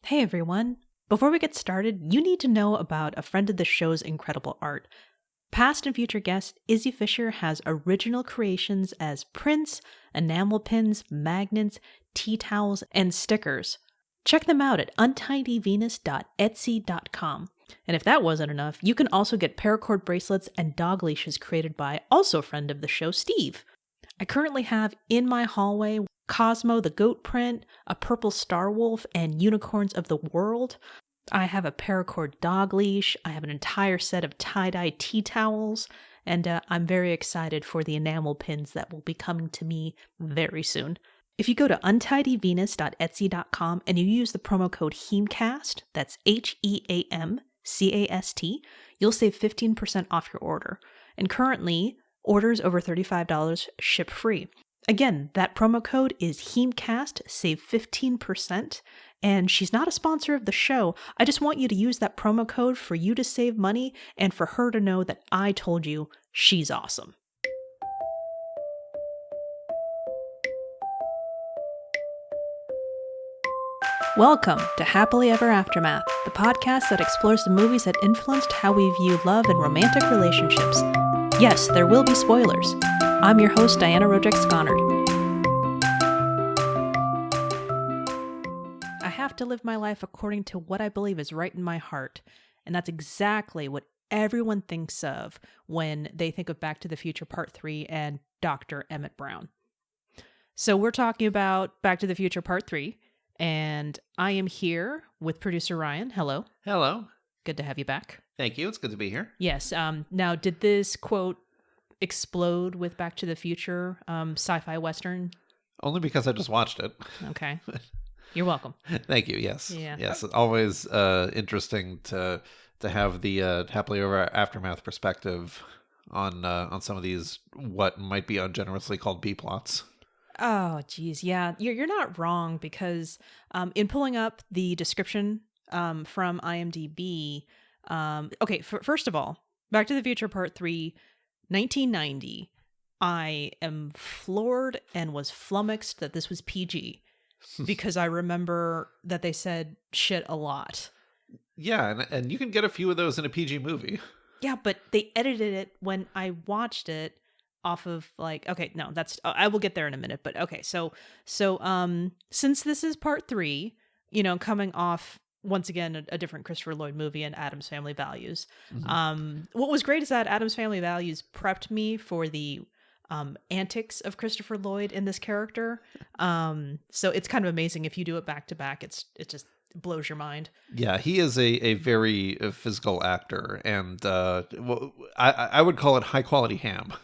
Hey everyone! Before we get started, you need to know about a friend of the show's incredible art. Past and future guest Izzy Fisher has original creations as prints, enamel pins, magnets, tea towels, and stickers. Check them out at untidyvenus.etsy.com. And if that wasn't enough, you can also get paracord bracelets and dog leashes created by also friend of the show, Steve. I currently have in my hallway Cosmo the goat print, a purple star wolf, and unicorns of the world. I have a paracord dog leash, I have an entire set of tie-dye tea towels, and I'm very excited for the enamel pins that will be coming to me very soon. If you go to untidyvenus.etsy.com and you use the promo code HEAMCast, that's HEAMCAST, you'll save 15% off your order. And currently, orders over $35 ship free. Again, that promo code is HEAMCast, save 15%, and she's not a sponsor of the show. I just want you to use that promo code for you to save money and for her to know that I told you she's awesome. Welcome to Happily Ever Aftermath, the podcast that explores the movies that influenced how we view love and romantic relationships. Yes, there will be spoilers. I'm your host, Diana Roderick Skonnord. I have to live my life according to what I believe is right in my heart, and that's exactly what everyone thinks of when they think of Back to the Future Part 3 and Dr. Emmett Brown. So we're talking about Back to the Future Part 3, and I am here with producer Ryan. Hello. Hello. Good to have you back. Thank you. It's good to be here. Yes. Now, did this quote explode with Back to the Future sci-fi western? Only because I just watched it. Okay. You're welcome. Thank you. Yes. Yeah. Yes. It's always interesting to have the Happily Ever Aftermath perspective on some of these what might be ungenerously called B plots. Oh, geez. Yeah. You're not wrong because in pulling up the description from IMDb, first of all, Back to the Future Part 3, 1990, I am floored and was flummoxed that this was PG because I remember that they said shit a lot. Yeah, and you can get a few of those in a PG movie. Yeah, but they edited it when I watched it off of I will get there in a minute, but okay, so since this is part 3, coming off once again a different Christopher Lloyd movie and Addams Family Values. Mm-hmm. What was great is that Addams Family Values prepped me for the antics of Christopher Lloyd in this character. So it's kind of amazing if you do it back to back. It just blows your mind. Yeah, he is a very physical actor, and I would call it high quality ham.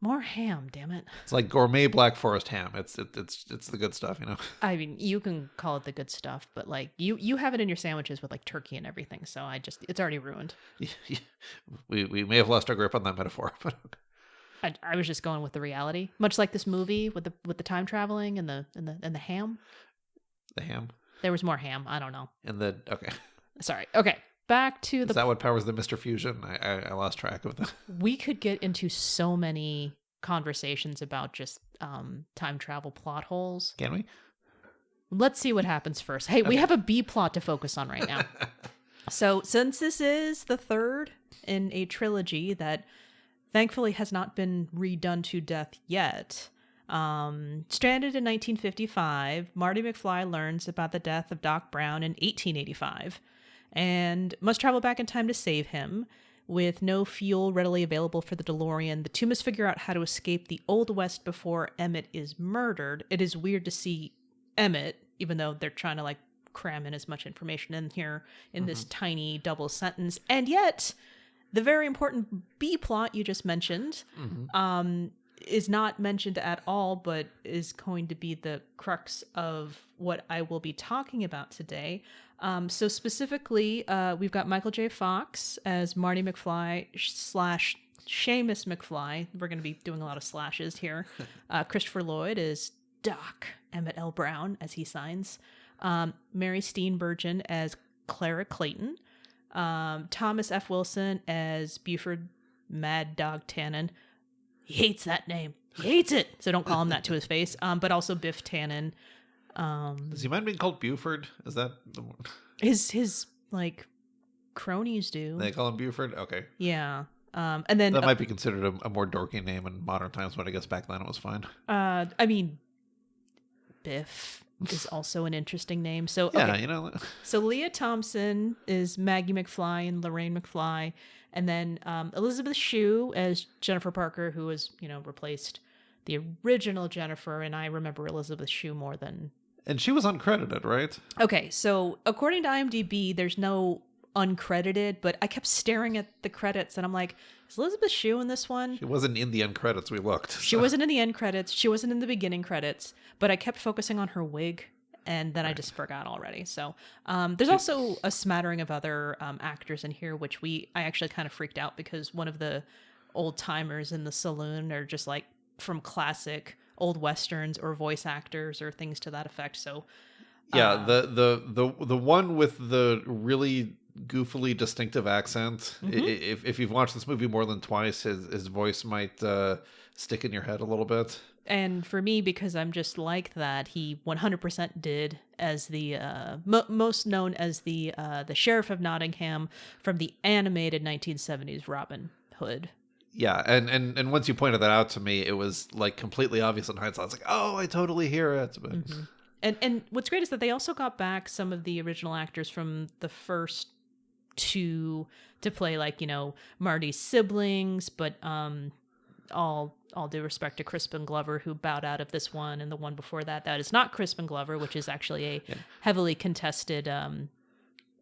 More ham, damn it! It's like gourmet Black Forest ham. It's the good stuff, I mean, you can call it the good stuff, but like you have it in your sandwiches with like turkey and everything. So it's already ruined. We may have lost our grip on that metaphor, but I was just going with the reality, much like this movie with the time traveling and the ham. The ham. There was more ham. I don't know. Okay. Sorry. Okay. Back to Is that what powers the Mr. Fusion? I lost track of that. We could get into so many conversations about just time travel plot holes. Can we? Let's see what happens first. Hey, we have a B plot to focus on right now. So since this is the third in a trilogy that thankfully has not been redone to death yet, stranded in 1955, Marty McFly learns about the death of Doc Brown in 1885. And must travel back in time to save him. With no fuel readily available for the DeLorean, the two must figure out how to escape the Old West before Emmett is murdered. It is weird to see Emmett, even though they're trying to cram in as much information in here in this tiny double sentence. And yet, the very important B plot you just mentioned is not mentioned at all, but is going to be the crux of what I will be talking about today. So specifically, we've got Michael J. Fox as Marty McFly / Seamus McFly. We're going to be doing a lot of slashes here. Christopher Lloyd is Doc Emmett L. Brown, as he signs. Mary Steenburgen as Clara Clayton. Thomas F. Wilson as Buford Mad Dog Tannen. He hates that name. He hates it. So don't call him that to his face. But also Biff Tannen Does he mind being called Buford? Is that the one? His like cronies do. They call him Buford? Okay. Yeah. And then that might be considered a more dorky name in modern times, but I guess back then it was fine. I mean, Biff is also an interesting name. So yeah, okay. So Lea Thompson is Maggie McFly and Lorraine McFly, and then Elisabeth Shue as Jennifer Parker, who was replaced the original Jennifer, and I remember Elisabeth Shue more than. And she was uncredited, right? Okay, so according to IMDb, there's no uncredited, but I kept staring at the credits and I'm like, is Elisabeth Shue in this one? She wasn't in the end credits. We looked. She wasn't in the end credits. She wasn't in the beginning credits, but I kept focusing on her wig and then I just forgot already. So there's also a smattering of other actors in here, which I actually kind of freaked out because one of the old timers in the saloon are just like from classic old westerns or voice actors or things to that effect. So yeah, the one with the really goofily distinctive accent. Mm-hmm. If you've watched this movie more than twice, his voice might stick in your head a little bit. And for me, because I'm just like that, he 100% did as the most known as the Sheriff of Nottingham from the animated 1970s Robin Hood. Yeah, and once you pointed that out to me, it was like completely obvious in hindsight. I was like, oh, I totally hear it. But... Mm-hmm. And what's great is that they also got back some of the original actors from the first two to play, like, Marty's siblings, but all due respect to Crispin Glover, who bowed out of this one, and the one before that is not Crispin Glover, which is actually a heavily contested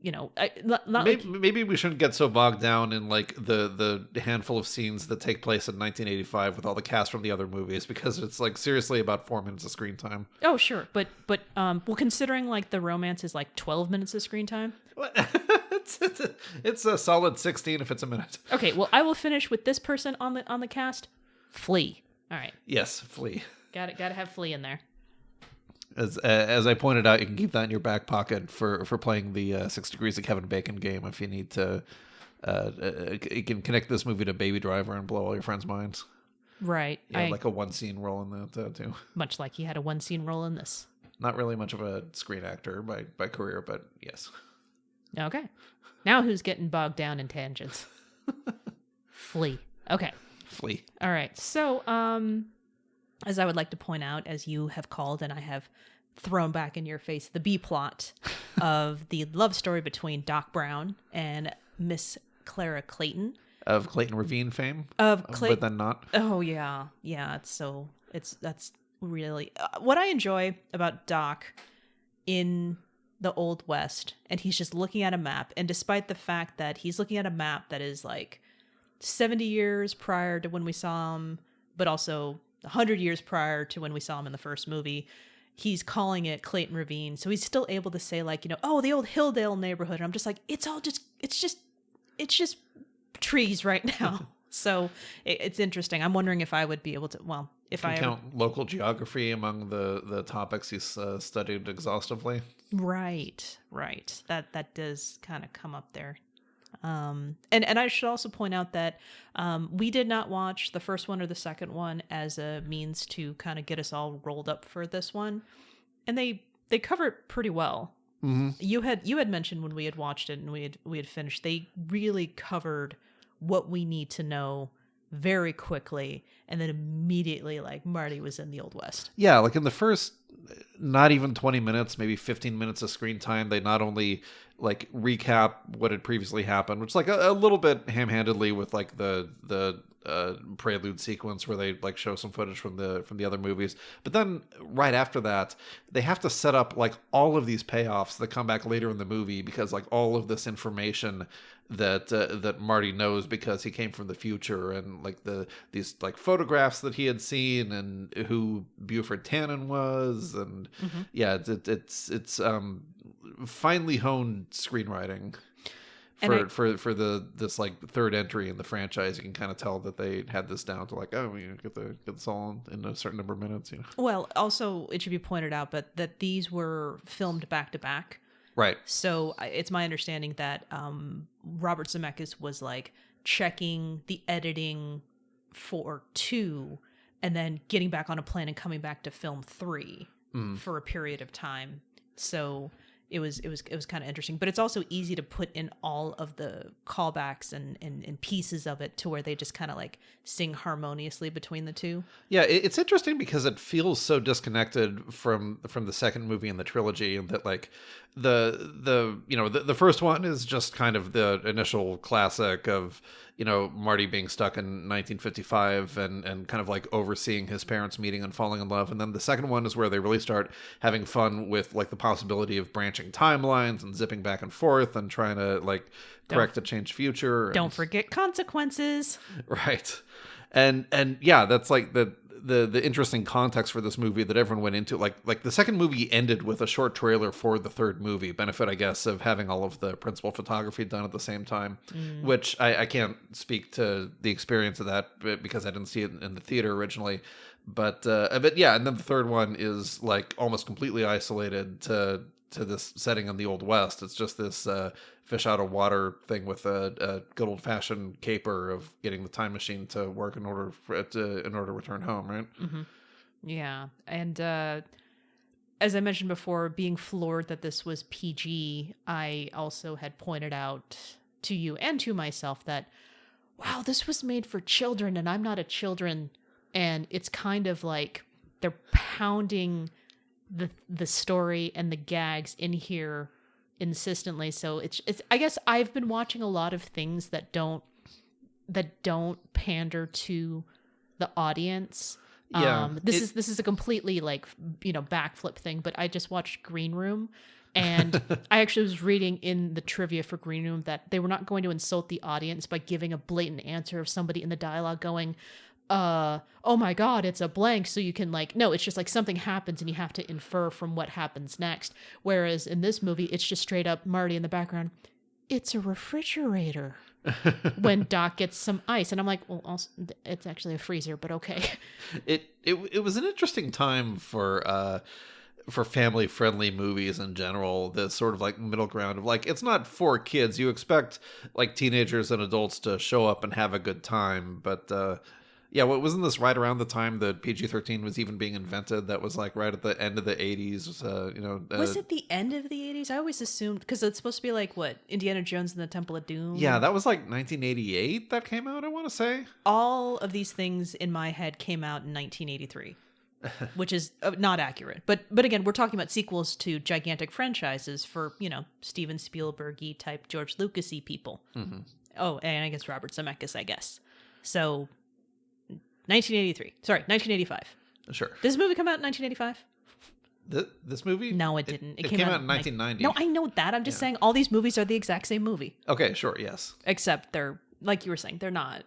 maybe we shouldn't get so bogged down in like the handful of scenes that take place in 1985 with all the cast from the other movies, because it's like seriously about 4 minutes of screen time. Oh sure, but well, considering like the romance is like 12 minutes of screen time. It's a solid 16 if it's a minute. Okay, well I will finish with this person on the cast, Flea. All right. Yes, Flea. Got to have Flea in there. As I pointed out, you can keep that in your back pocket for playing the 6 Degrees of Kevin Bacon game if you need to. You can connect this movie to Baby Driver and blow all your friends' minds. Right. Yeah, like a one-scene role in that too. Much like he had a one-scene role in this. Not really much of a screen actor by career, but yes. Okay. Now who's getting bogged down in tangents? Flea. Okay. Flea. All right. So, as I would like to point out, as you have called and I have thrown back in your face, the B plot of the love story between Doc Brown and Miss Clara Clayton. Of Clayton Ravine fame? But then not. Oh, yeah. Yeah, that's really... what I enjoy about Doc in the Old West, and he's just looking at a map, and despite the fact that he's looking at a map that is like 70 years prior to when we saw him, but also 100 years prior to when we saw him in the first movie, he's calling it Clayton Ravine. So he's still able to say like, oh, the old Hilldale neighborhood. And I'm just like, it's just trees right now. So it's interesting. I'm wondering if I would be able to, well, if I count local geography among the topics he's studied exhaustively. Right. That does kind of come up there. And I should also point out that we did not watch the first one or the second one as a means to kind of get us all rolled up for this one, and they cover it pretty well. Mm-hmm. You had mentioned when we had watched it and we had finished, they really covered what we need to know very quickly, and then immediately like Marty was in the Old West. Yeah, like in the first not even 20 minutes, maybe 15 minutes of screen time, they not only like recap what had previously happened, which is like a little bit ham-handedly with like the prelude sequence where they like show some footage from the other movies, but then right after that they have to set up like all of these payoffs that come back later in the movie, because like all of this information that Marty knows because he came from the future, and like these like photographs that he had seen, and who Buford Tannen was, and mm-hmm. Yeah, it's finely honed screenwriting for this like third entry in the franchise. You can kind of tell that they had this down to like, oh, we get this all in a certain number of minutes. Well, also it should be pointed out, but that these were filmed back to back. Right. So it's my understanding that Robert Zemeckis was like checking the editing for 2 and then getting back on a plane and coming back to film 3. for a period of time. So it was kind of interesting, but it's also easy to put in all of the callbacks and pieces of it to where they just kind of like sing harmoniously between the two. Yeah, it's interesting because it feels so disconnected from the second movie in the trilogy, and that like the first one is just kind of the initial classic of Marty being stuck in 1955 and kind of like overseeing his parents meeting and falling in love, and then the second one is where they really start having fun with like the possibility of branching timelines and zipping back and forth and trying to like correct a changed future. Don't forget consequences. Right. And yeah, that's like the interesting context for this movie that everyone went into. Like the second movie ended with a short trailer for the third movie, benefit, I guess, of having all of the principal photography done at the same time, which I can't speak to the experience of that because I didn't see it in the theater originally. But yeah, and then the third one is like almost completely isolated to this setting in the Old West. It's just this fish out of water thing with a good old fashioned caper of getting the time machine to work in order to return home, right? Mm-hmm. Yeah, and as I mentioned before, being floored that this was PG, I also had pointed out to you and to myself that, wow, this was made for children, and I'm not a children, and it's kind of like they're pounding the story and the gags in here insistently. So it's I guess I've been watching a lot of things that don't pander to the audience. Yeah. This is a completely like backflip thing, but I just watched Green Room, and I actually was reading in the trivia for Green Room that they were not going to insult the audience by giving a blatant answer of somebody in the dialogue going, oh my god, it's a blank, so you can like, no, it's just like something happens and you have to infer from what happens next. Whereas in this movie, it's just straight up Marty in the background, it's a refrigerator. When Doc gets some ice, and I'm like, well, also, it's actually a freezer, but okay. It was an interesting time for family friendly movies in general. The sort of like middle ground of like, it's not for kids. You expect like teenagers and adults to show up and have a good time, but yeah, wasn't this right around the time that PG-13 was even being invented? That was like right at the end of the 80s. Was it the end of the 80s? I always assumed, because it's supposed to be like, what, Indiana Jones and the Temple of Doom? Yeah, that was like 1988 that came out, I want to say. All of these things in my head came out in 1983, which is not accurate. But again, we're talking about sequels to gigantic franchises for, Steven Spielberg-y type George Lucas-y people. Mm-hmm. Oh, and I guess Robert Zemeckis, I guess. So 1985. Sure. Did this movie come out in 1985? This movie? No, it didn't. It came out in 1990. No, I know that. I'm just saying all these movies are the exact same movie. Okay, sure, yes. Except they're, like you were saying, they're not.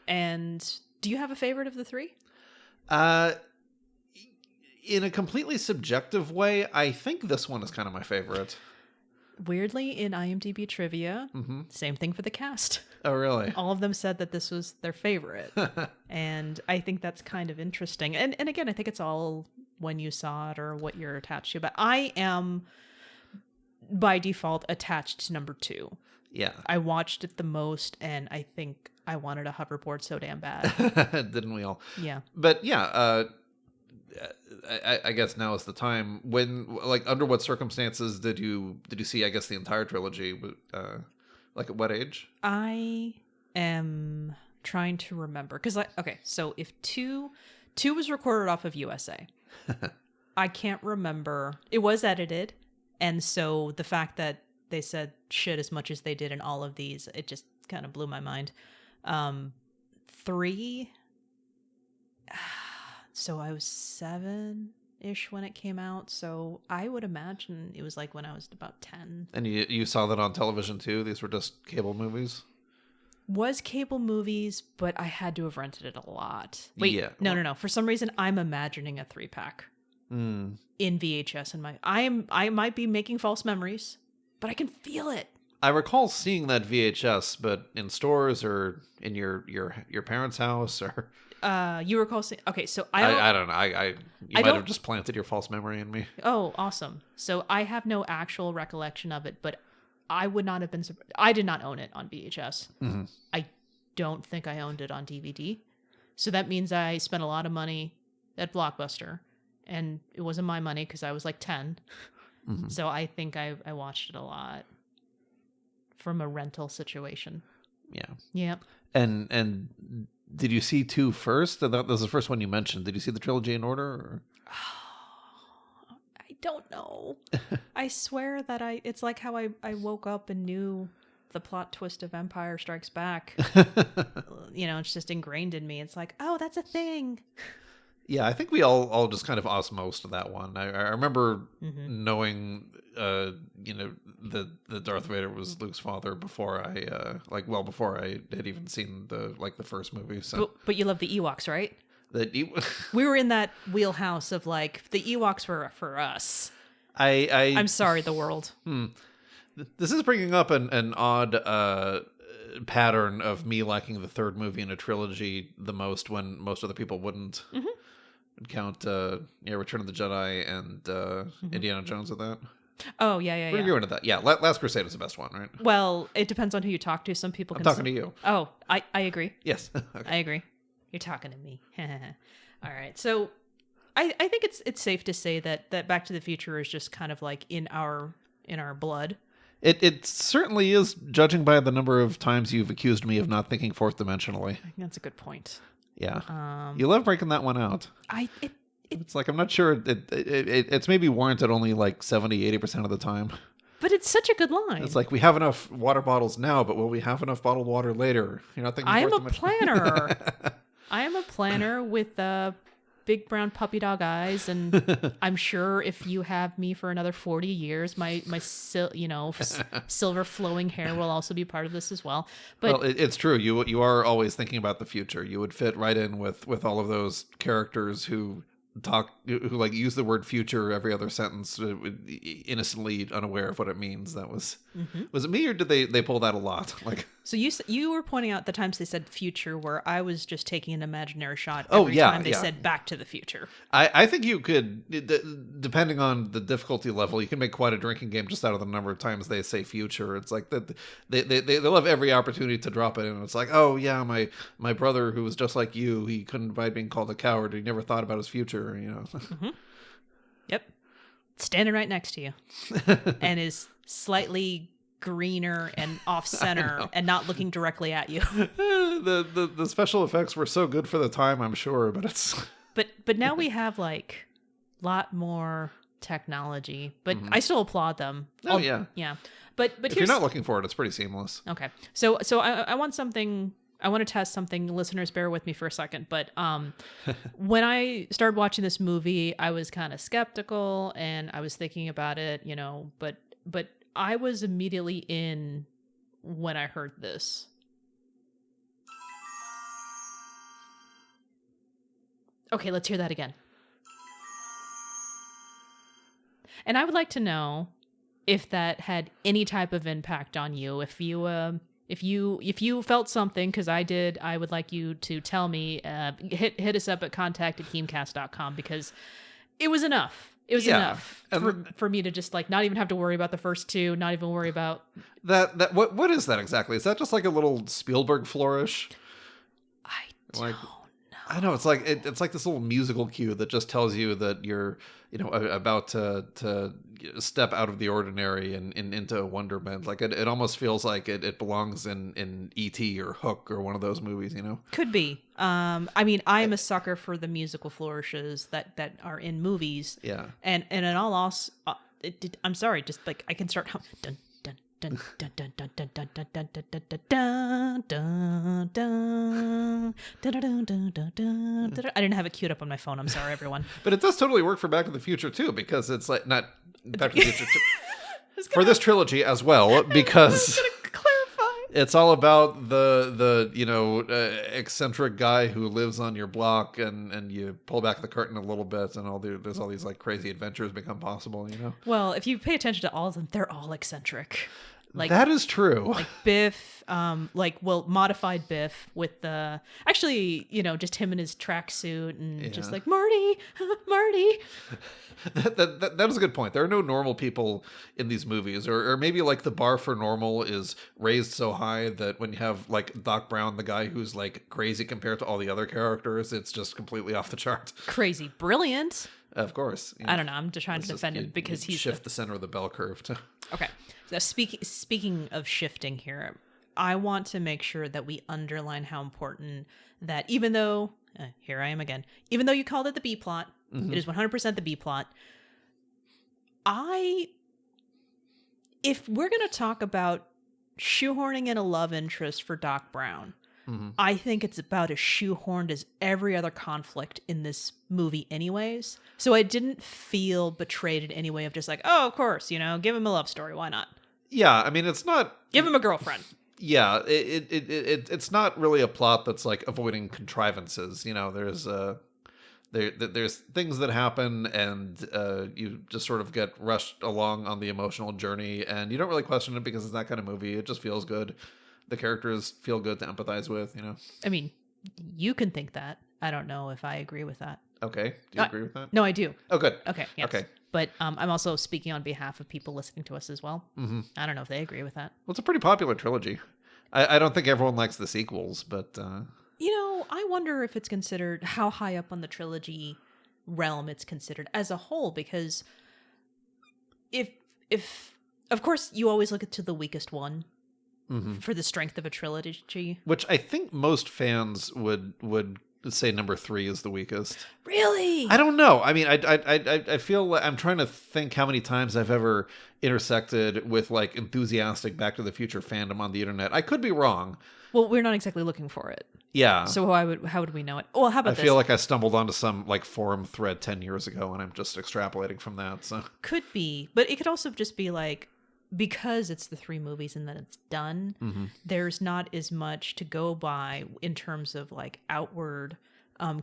And do you have a favorite of the three? In a completely subjective way, I think this one is kind of my favorite. Weirdly, in IMDb trivia, same thing for the cast. Oh, really? All of them said that this was their favorite. And I think that's kind of interesting. And again, I think it's all when you saw it or what you're attached to. But I am, by default, attached to number 2. Yeah. I watched it the most, and I think I wanted a hoverboard so damn bad. Didn't we all? Yeah. But yeah, I guess now is the time. When, like, under what circumstances did you see, I guess, the entire trilogy? Like, at what age? I am trying to remember. Because, so if 2 was recorded off of USA. I can't remember. It was edited. And so the fact that they said shit as much as they did in all of these, it just kind of blew my mind. 3... So I was 7-ish when it came out. So I would imagine it was like when I was about 10. And you saw that on television too? These were just cable movies? Was cable movies, but I had to have rented it a lot. Wait, yeah. No. For some reason, I'm imagining a 3-pack in VHS. I might be making false memories, but I can feel it. I recall seeing that VHS, but in stores or in your parents' house or... You recall saying, okay, so I don't know. You might have just planted your false memory in me. Oh, awesome. So I have no actual recollection of it, but I would not have been surprised. I did not own it on VHS. Mm-hmm. I don't think I owned it on DVD. So that means I spent a lot of money at Blockbuster and it wasn't my money because I was like 10. Mm-hmm. So I think I watched it a lot from a rental situation. Yeah. Yeah. And did you see 2 first? That was the first one you mentioned. Did you see the trilogy in order? Or? I don't know. I swear that it's like how I woke up and knew the plot twist of Empire Strikes Back. It's just ingrained in me. It's like, oh, that's a thing. Yeah, I think we all just kind of osmosed that one. I remember knowing, that Darth Vader was Luke's father before before I had even seen the first movie. So, but you love the Ewoks, right? We were in that wheelhouse of like the Ewoks were for us. I'm sorry, the world. This is bringing up an odd pattern of me liking the third movie in a trilogy the most when most other people wouldn't. Mm-hmm. Count Return of the Jedi and Indiana Jones with that. Oh, yeah. We're going to go into that. Yeah, Last Crusade is the best one, right? Well, it depends on who you talk to. Some people I'm talking to you. Oh, I agree. Yes. Okay. I agree. You're talking to me. All right. So I think it's safe to say that Back to the Future is just kind of like in our blood. It certainly is, judging by the number of times you've accused me of not thinking fourth dimensionally. I think that's a good point. Yeah. You love breaking that one out. It's like, I'm not sure it's maybe warranted only like 70-80% of the time. But it's such a good line. It's like, we have enough water bottles now, but will we have enough bottled water later? You're not thinking I am a planner. I am a planner with big brown puppy dog eyes, and I'm sure if you have me for another 40 years, my silver flowing hair will also be part of this as well. But it's true. You are always thinking about the future. You would fit right in with all of those characters who use the word future every other sentence, innocently unaware of what it means. That was was it me, or did they pull that a lot? Like, so you were pointing out the times they said future where I was just taking an imaginary shot every time they said Back to the Future. I think you could, depending on the difficulty level, you can make quite a drinking game just out of the number of times they say future. It's like that they'll have every opportunity to drop it in. It's like, oh yeah, my brother who was just like you, he couldn't abide being called a coward. He never thought about his future. Yep, standing right next to you, and is slightly greener and off center and not looking directly at you. The special effects were so good for the time, I'm sure, but it's but now we have like a lot more technology, but I still applaud them. Yeah. But if you're not looking for it, it's pretty seamless. Okay, so I want something. I want to test something. Listeners, bear with me for a second. But when I started watching this movie, I was kind of skeptical and I was thinking about it, but I was immediately in when I heard this. Okay, let's hear that again. And I would like to know if that had any type of impact on you. If you felt something, because I did, I would like you to tell me. Hit us up at contact@HEAMCast.com, because it was enough. It was enough for me to just like not even have to worry about the first two, not even worry about that. What is that exactly? Is that just like a little Spielberg flourish? I don't know. I know, it's like it's like this little musical cue that just tells you that you're about to step out of the ordinary and into wonderment. Like it almost feels like it belongs in E.T. or Hook or one of those movies. Could be. I mean, I am a sucker for the musical flourishes that are in movies. Yeah. And in all I'm sorry, just like I can start dun dun dun dun dun dun dun dun dun dun dun dun dun dun. I didn't have it queued up on my phone. I'm sorry, everyone. But it does totally work for Back to the Future too, because it's like not Back to the Future for this trilogy as well, because it's all about the eccentric guy who lives on your block, and you pull back the curtain a little bit, and there's all these like crazy adventures become possible. Well, if you pay attention to all of them, they're all eccentric. Like that is true. Like Biff, modified Biff with the actually, just him in his tracksuit and just like Marty. That is a good point. There are no normal people in these movies, or maybe like the bar for normal is raised so high that when you have like Doc Brown, the guy who's like crazy compared to all the other characters, it's just completely off the chart. Crazy, brilliant. Of course. I don't know. I'm just trying to defend him because he's shift the center of the bell curve. Okay. So speaking of shifting here, I want to make sure that we underline how important that even though here I am again, even though you called it the B plot, it is 100% the B plot. If we're going to talk about shoehorning in a love interest for Doc Brown, I think it's about as shoehorned as every other conflict in this movie anyways. So I didn't feel betrayed in any way of just like, oh, of course, give him a love story. Why not? Yeah, I mean, it's not... Give him a girlfriend. Yeah, it's not really a plot that's like avoiding contrivances. There's things that happen, and you just sort of get rushed along on the emotional journey, and you don't really question it because it's that kind of movie. It just feels good. The characters feel good to empathize with, I mean, you can think that. I don't know if I agree with that. Okay. Do you agree with that? No, I do. Oh, good. Okay. Yes. Okay. But I'm also speaking on behalf of people listening to us as well. Mm-hmm. I don't know if they agree with that. Well, it's a pretty popular trilogy. I don't think everyone likes the sequels, but... I wonder if it's considered how high up on the trilogy realm it's considered as a whole, because if of course you always look to the weakest one for the strength of a trilogy. Which I think most fans would say number 3 is the weakest. Really? I don't know. I mean, I feel like I'm trying to think how many times I've ever intersected with like enthusiastic Back to the Future fandom on the internet. I could be wrong. Well, we're not exactly looking for it. Yeah. So how would we know it? Well, how about this? I feel like I stumbled onto some like forum thread 10 years ago, and I'm just extrapolating from that. So could be, but it could also just be like, because it's the 3 movies and then it's done, there's not as much to go by in terms of like outward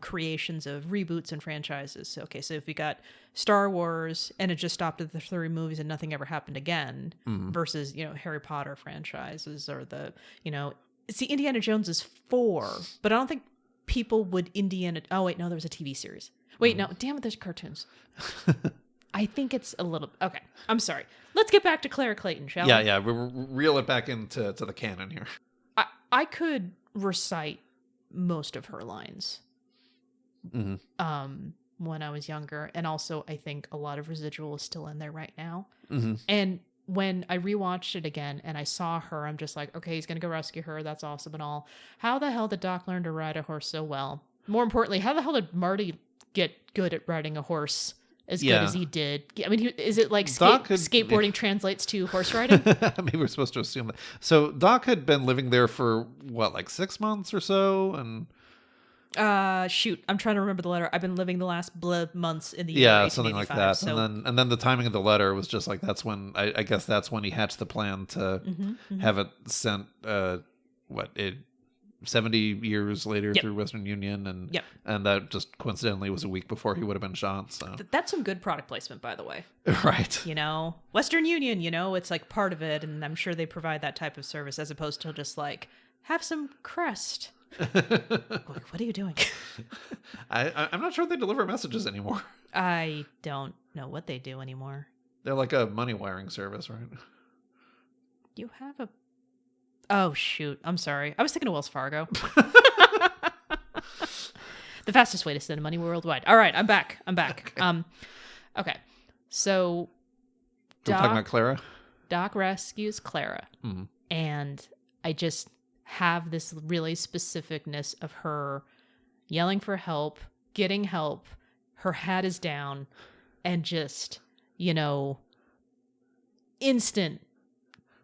creations of reboots and franchises. So, okay, so if we got Star Wars and it just stopped at the 3 movies and nothing ever happened again, versus, Harry Potter franchises or Indiana Jones is 4, but I don't think people would oh wait, no, there was a TV series. Wait, no, damn it, there's cartoons. I think it's a little... Okay, I'm sorry. Let's get back to Clara Clayton, shall we? Yeah, we'll reel it back into the canon here. I could recite most of her lines when I was younger, and also I think a lot of residual is still in there right now. And when I rewatched it again and I saw her, I'm just like, okay, he's going to go rescue her. That's awesome and all. How the hell did Doc learn to ride a horse so well? More importantly, how the hell did Marty get good at riding a horse as good as he did? I mean, is it like skateboarding translates to horse riding? Maybe we're supposed to assume that. So Doc had been living there for, like 6 months or so? And shoot, I'm trying to remember the letter. I've been living the last months in the year 1885. Yeah, something like that. So... And then the timing of the letter was just like, that's when, I guess that's when he hatched the plan to have it sent, 70 years later through Western Union, and that just coincidentally was a week before he would have been shot. So that's some good product placement, by the way. Right. Western Union, it's like part of it, and I'm sure they provide that type of service as opposed to just like have some crest. What are you doing? I'm not sure they deliver messages anymore. I don't know what they do anymore. They're like a money wiring service, right? You have a... Oh, shoot. I'm sorry. I was thinking of Wells Fargo. The fastest way to send money worldwide. All right, I'm back. Okay. So We're talking about Clara? Doc rescues Clara. And I just have this really specificness of her yelling for help, getting help, her hat is down, and just, instant,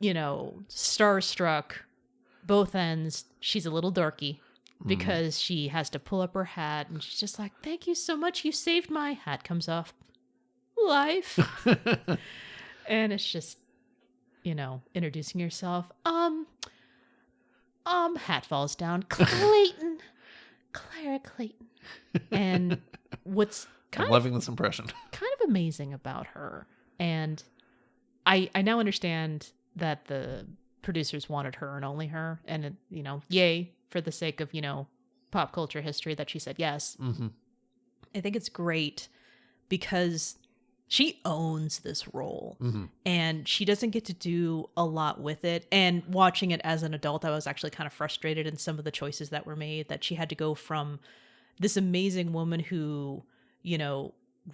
starstruck, both ends. She's a little dorky because she has to pull up her hat and she's just like, thank you so much. You saved my hat comes off. Life. And it's just, introducing yourself. Hat falls down. Clayton. Clara Clayton. And what's I'm loving this impression. kind of amazing about her, and I now understand that the producers wanted her and only her. And, yay for the sake of, pop culture history that she said yes. Mm-hmm. I think it's great because she owns this role and she doesn't get to do a lot with it. And watching it as an adult, I was actually kind of frustrated in some of the choices that were made, that she had to go from this amazing woman who,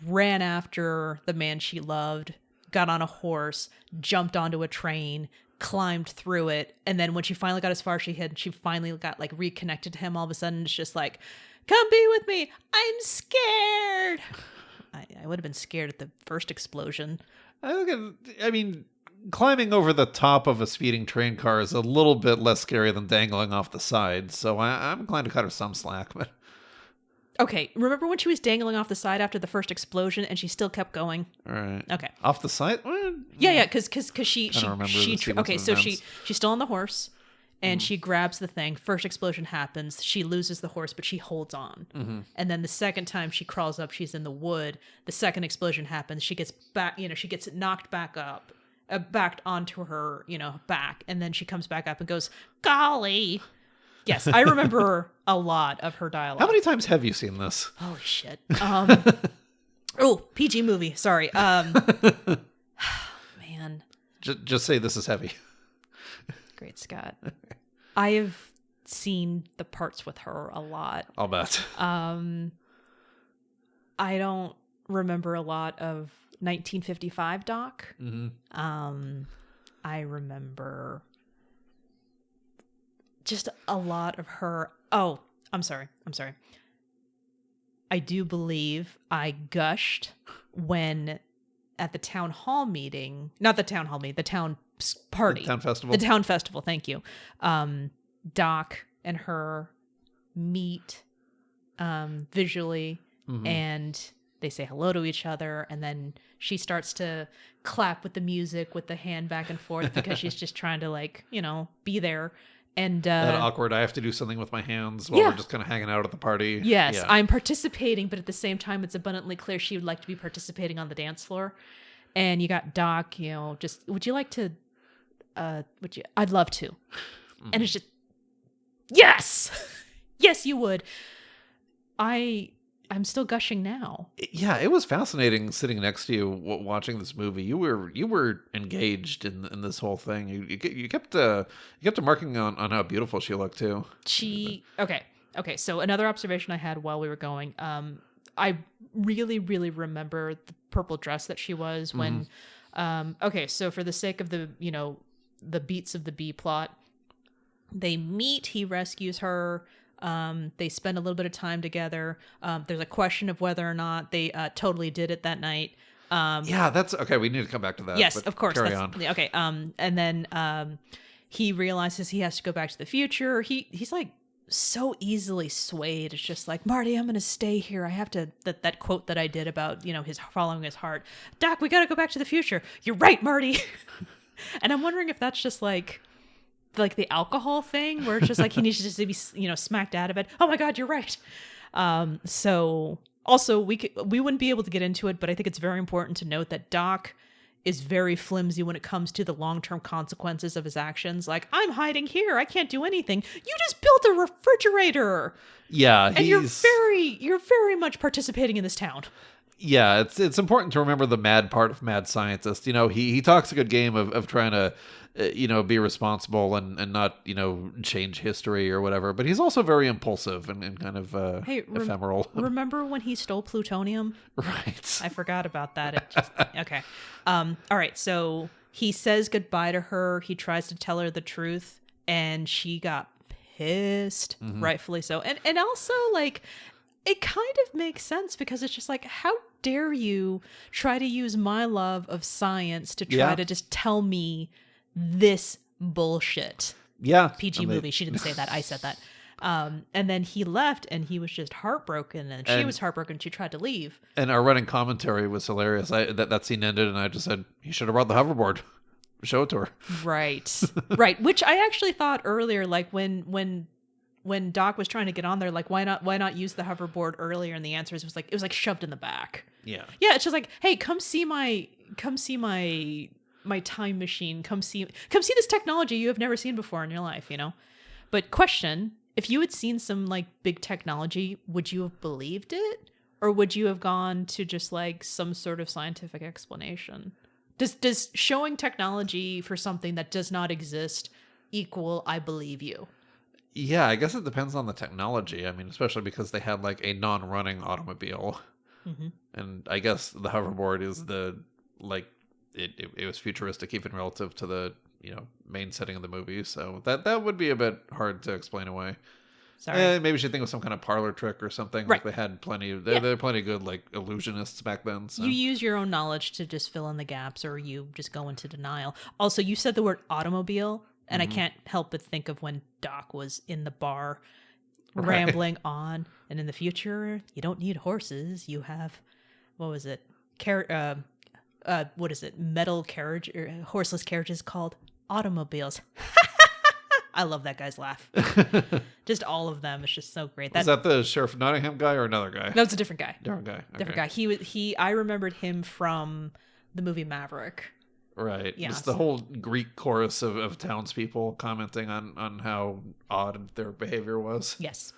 ran after the man she loved, got on a horse, jumped onto a train, climbed through it. And then when she finally got as far as she finally got like reconnected to him, all of a sudden it's just like, come be with me. I'm scared. I would have been scared at the first explosion. I mean, climbing over the top of a speeding train car is a little bit less scary than dangling off the side. So I'm inclined to cut her some slack. But okay, remember when she was dangling off the side after the first explosion and she still kept going? All right. Okay. Off the side? Yeah, because she's still on the horse. And she grabs the thing. First explosion happens. She loses the horse, but she holds on. Mm-hmm. And then the second time she crawls up, she's in the wood. The second explosion happens. She gets back, she gets knocked back up, back onto her, back. And then she comes back up and goes, golly. Yes, I remember a lot of her dialogue. How many times have you seen this? Holy shit. PG movie. Sorry. Man. Just say this is heavy. Great Scott. I have seen the parts with her a lot. I'll bet. I don't remember a lot of 1955 Doc. Mm-hmm. I remember just a lot of her. Oh, I'm sorry. I do believe I gushed when at the town hall meeting, not the town hall meeting, the town party. The town festival. The town festival, thank you. Doc and her meet visually, and they say hello to each other, and then she starts to clap with the music with the hand back and forth because she's just trying to be there. And that awkward, I have to do something with my hands while we're just kind of hanging out at the party. Yes, yeah. I'm participating, but at the same time, it's abundantly clear she would like to be participating on the dance floor. And you got Doc, just, would you like to, I'd love to. Mm-hmm. And it's just, yes! Yes, you would. I'm still gushing now. Yeah, it was fascinating sitting next to you watching this movie. You were engaged in this whole thing. You kept remarking on how beautiful she looked too. Okay. So another observation I had while we were going, I really, really remember the purple dress that she was when. So for the sake of the the beats of the B plot, they meet. He rescues her. They spend a little bit of time together. There's a question of whether or not they totally did it that night. That's okay. We need to come back to that. Yes, of course. Carry on. Okay. And then he realizes he has to go back to the future. He's like so easily swayed. It's just like, Marty, I'm going to stay here. I have to, that quote that I did about, his following his heart. Doc, we got to go back to the future. You're right, Marty. And I'm wondering if that's just like the alcohol thing where it's just like he needs to just be smacked out of it. Oh my God, you're right. So also we wouldn't be able to get into it, but I think it's very important to note that Doc is very flimsy when it comes to the long-term consequences of his actions. Like, I'm hiding here, I can't do anything. You just built a refrigerator. Yeah, and you're very much participating in this town. Yeah, it's important to remember the mad part of mad scientist. He talks a good game of trying to be responsible and not change history or whatever, but he's also very impulsive and kind of ephemeral. Remember when he stole plutonium? Right. I forgot about that. Okay. All right, so he says goodbye to her. He tries to tell her the truth, and she got pissed, rightfully so. And also, it kind of makes sense because it's just like, how dare you try to use my love of science to try to just tell me this bullshit. Yeah. PG movie. She didn't say that. I said that. And then he left and he was just heartbroken and she was heartbroken. She tried to leave. And our running commentary was hilarious. That scene ended and I just said, you should have brought the hoverboard. Show it to her. Right. Right. Which I actually thought earlier, when Doc was trying to get on there, why not use the hoverboard earlier? And the answer was it was shoved in the back. Yeah. Yeah. It's just like, hey, come see my my time machine. Come see this technology you have never seen before in your life, But question, if you had seen some like big technology, would you have believed it? Or would you have gone to just like some sort of scientific explanation? Does showing technology for something that does not exist equal I believe you? Yeah, I guess it depends on the technology. I mean, especially because they had like a non-running automobile. Mm-hmm. And I guess the hoverboard is it was futuristic even relative to the, main setting of the movie. So that would be a bit hard to explain away. Sorry. Maybe she'd think it was some kind of parlor trick or something. Right. Like they had there were plenty of good like illusionists back then. So. You use your own knowledge to just fill in the gaps, or you just go into denial. Also, you said the word automobile, and I can't help but think of when Doc was in the bar rambling on. And in the future, you don't need horses. You have, what was it? What is it? Metal carriage or horseless carriages called automobiles. I love that guy's laugh. Just all of them. It's just so great. Was that the Sheriff of Nottingham guy or another guy? No, it's a different guy. Different guy. Okay. Different guy. I remembered him from the movie Maverick. Right. Yeah. Just the whole Greek chorus of townspeople commenting on how odd their behavior was. Yes.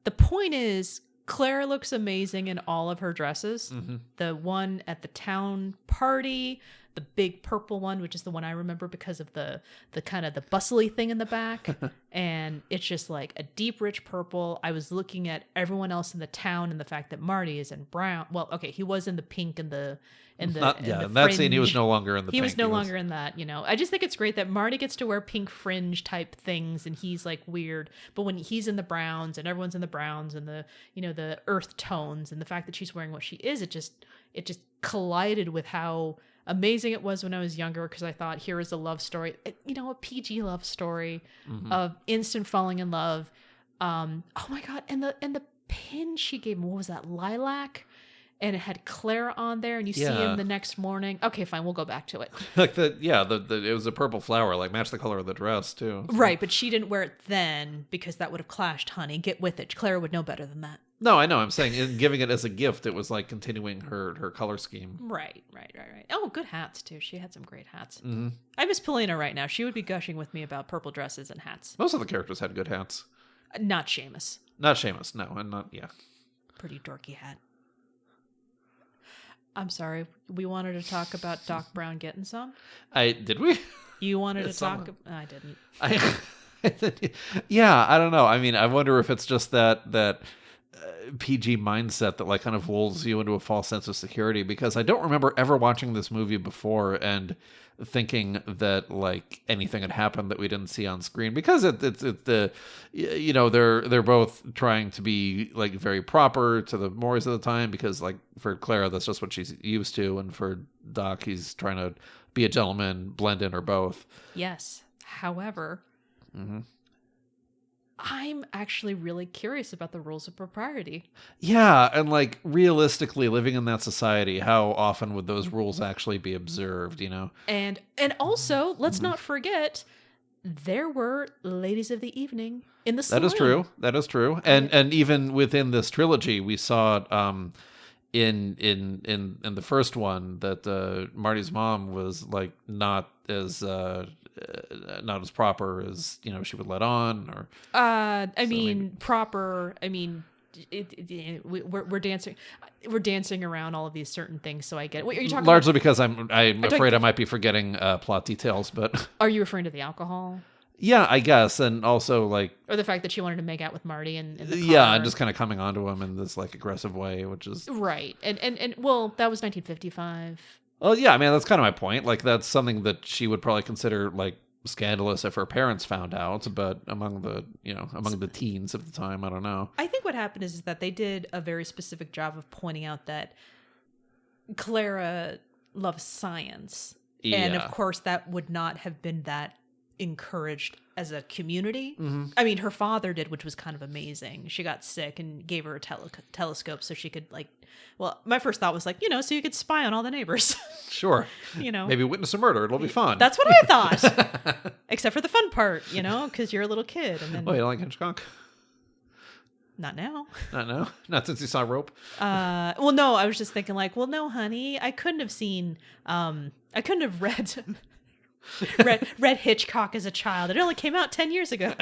The point is, Clara looks amazing in all of her dresses. Mm-hmm. The one at the town party, the big purple one, which is the one I remember because of the kind of the bustly thing in the back. And it's just like a deep, rich purple. I was looking at everyone else in the town and the fact that Marty is in brown. Well, okay, he was in the pink and the in that scene he was no longer in the pink. He was no longer in that, I just think it's great that Marty gets to wear pink fringe type things and he's like weird. But when he's in the browns and everyone's in the browns and the the earth tones and the fact that she's wearing what she is, it just collided with how amazing it was when I was younger, because I thought, here is a love story, a PG love story of instant falling in love. Oh my God. And the pin she gave me, what was that? Lilac? And it had Clara on there, and you see him the next morning. Okay, fine, we'll go back to it. Like it was a purple flower, like matched the color of the dress too. So. Right, but she didn't wear it then because that would have clashed, honey. Get with it. Clara would know better than that. No, I know. I'm saying in giving it as a gift, it was like continuing her color scheme. Right. Oh, good hats too. She had some great hats. Mm-hmm. I miss Polina right now. She would be gushing with me about purple dresses and hats. Most of the characters had good hats. Not Seamus. No, and not Pretty dorky hat. I'm sorry. We wanted to talk about Doc Brown getting some. Did we? You wanted to talk? I didn't. Yeah, I don't know. I mean, I wonder if it's just that PG mindset that like kind of lulls you into a false sense of security, because I don't remember ever watching this movie before and thinking that like anything had happened that we didn't see on screen, because they're both trying to be like very proper to the mores of the time, because like for Clara that's just what she's used to, and for Doc he's trying to be a gentleman, blend in, or both. Yes. However, I'm actually really curious about the rules of propriety. Yeah, and like realistically living in that society, how often would those rules actually be observed, And also, let's not forget, there were ladies of the evening in the saloon. That is true. And even within this trilogy, we saw in the first one that Marty's mom was like not as proper as she would let on, or proper. I mean, we're dancing around all of these certain things. So I get it. What are you talking largely about? Because I'm afraid I might be forgetting plot details. But are you referring to the alcohol? Yeah, I guess, and also like, or the fact that she wanted to make out with Marty in the car. Yeah, and just kind of coming onto him in this like aggressive way, which is right. And well, that was 1955. Well, yeah, I mean, that's kind of my point. Like, that's something that she would probably consider like scandalous if her parents found out, but among the teens of the time, I don't know. I think what happened is that they did a very specific job of pointing out that Clara loves science. Yeah. And of course that would not have been that encouraged as a community. Mm-hmm. I mean, her father did, which was kind of amazing. She got sick and gave her a telescope so she could my first thought was like, so you could spy on all the neighbors. Sure. Maybe witness a murder. It'll be fun. That's what I thought. Except for the fun part, because you're a little kid. And then, you don't like Hitchcock? Not now. Not now? Not since you saw Rope? Well, no, I was just thinking like, well, no, honey, I couldn't have seen I couldn't have read Hitchcock as a child. It only came out 10 years ago.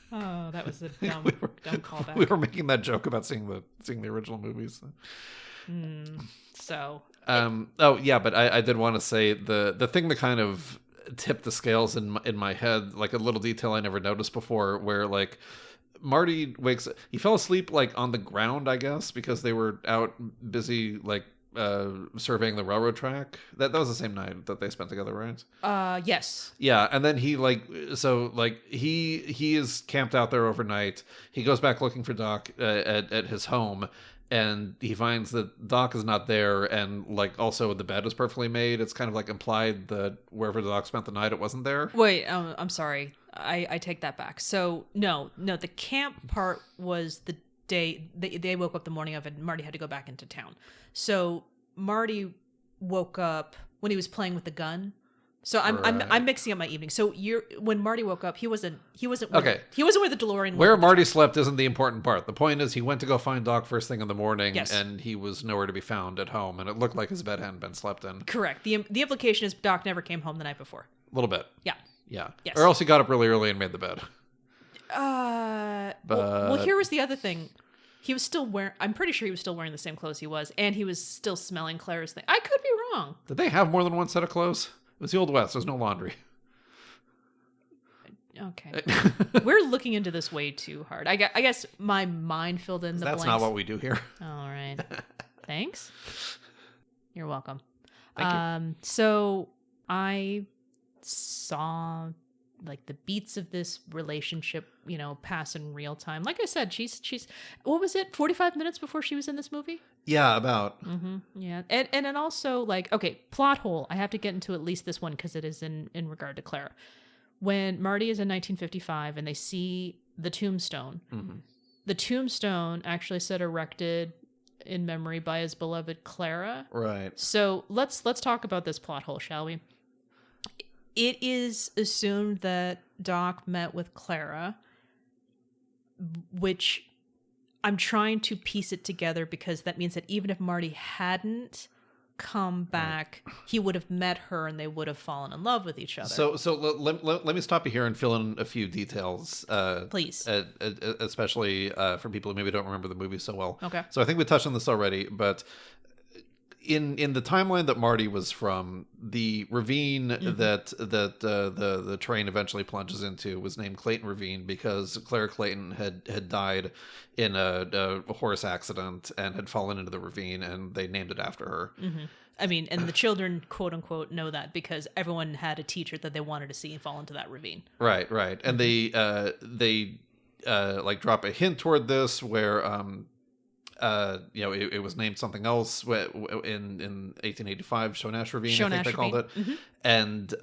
Oh, that was a dumb callback. We were making that joke about seeing the original movies. So. But I did want to say the thing that kind of tipped the scales in my head, like a little detail I never noticed before, where like Marty he fell asleep like on the ground, I guess, because they were out busy like surveying the railroad track. That was the same night that they spent together, right? Yes. Yeah, and then he is camped out there overnight. He goes back looking for Doc at his home, and he finds that Doc is not there, and like also the bed is perfectly made. It's kind of like implied that wherever Doc spent the night, it wasn't there. Wait, I'm sorry. I take that back. So no, the camp part was the day they woke up the morning of it, and Marty had to go back into town. So Marty woke up when he was playing with the gun. So I'm mixing up my evening. So when Marty woke up, he wasn't okay. He wasn't where the DeLorean was. Where Marty slept isn't the important part. The point is he went to go find Doc first thing in the morning, yes. And he was nowhere to be found at home, and it looked like his bed hadn't been slept in. Correct. The implication is Doc never came home the night before. A little bit. Yeah. Yeah. Yes. Or else he got up really early and made the bed. Well, here was the other thing. He was still I'm pretty sure he was still wearing the same clothes he was, and he was still smelling Clara's thing. I could be wrong. Did they have more than one set of clothes? It was the Old West. There's no laundry. Okay. We're looking into this way too hard. I guess my mind filled in the blanks. That's not what we do here. All right. Thanks. You're welcome. Thank you. So I saw like the beats of this relationship, pass in real time. Like I said, she's what was it? 45 minutes before she was in this movie? Yeah, about. Mm-hmm. Yeah. And then also like, okay, plot hole. I have to get into at least this one because it is in regard to Clara. When Marty is in 1955 and they see the tombstone, the tombstone actually said erected in memory by his beloved Clara. Right. So let's talk about this plot hole, shall we? It is assumed that Doc met with Clara, which I'm trying to piece it together because that means that even if Marty hadn't come back, he would have met her and they would have fallen in love with each other. So let me stop you here and fill in a few details. Please. Especially for people who maybe don't remember the movie so well. Okay. So I think we touched on this already, but in the timeline that Marty was from, the ravine that the train eventually plunges into was named Clayton Ravine because Clara Clayton had died in a horse accident and had fallen into the ravine, and they named it after her. Mm-hmm. I mean, and the children, quote unquote, know that because everyone had a teacher that they wanted to see fall into that ravine. Right. And they like drop a hint toward this where it was named something else in 1885, Shonash Ravine, I think they called it. Mm-hmm. And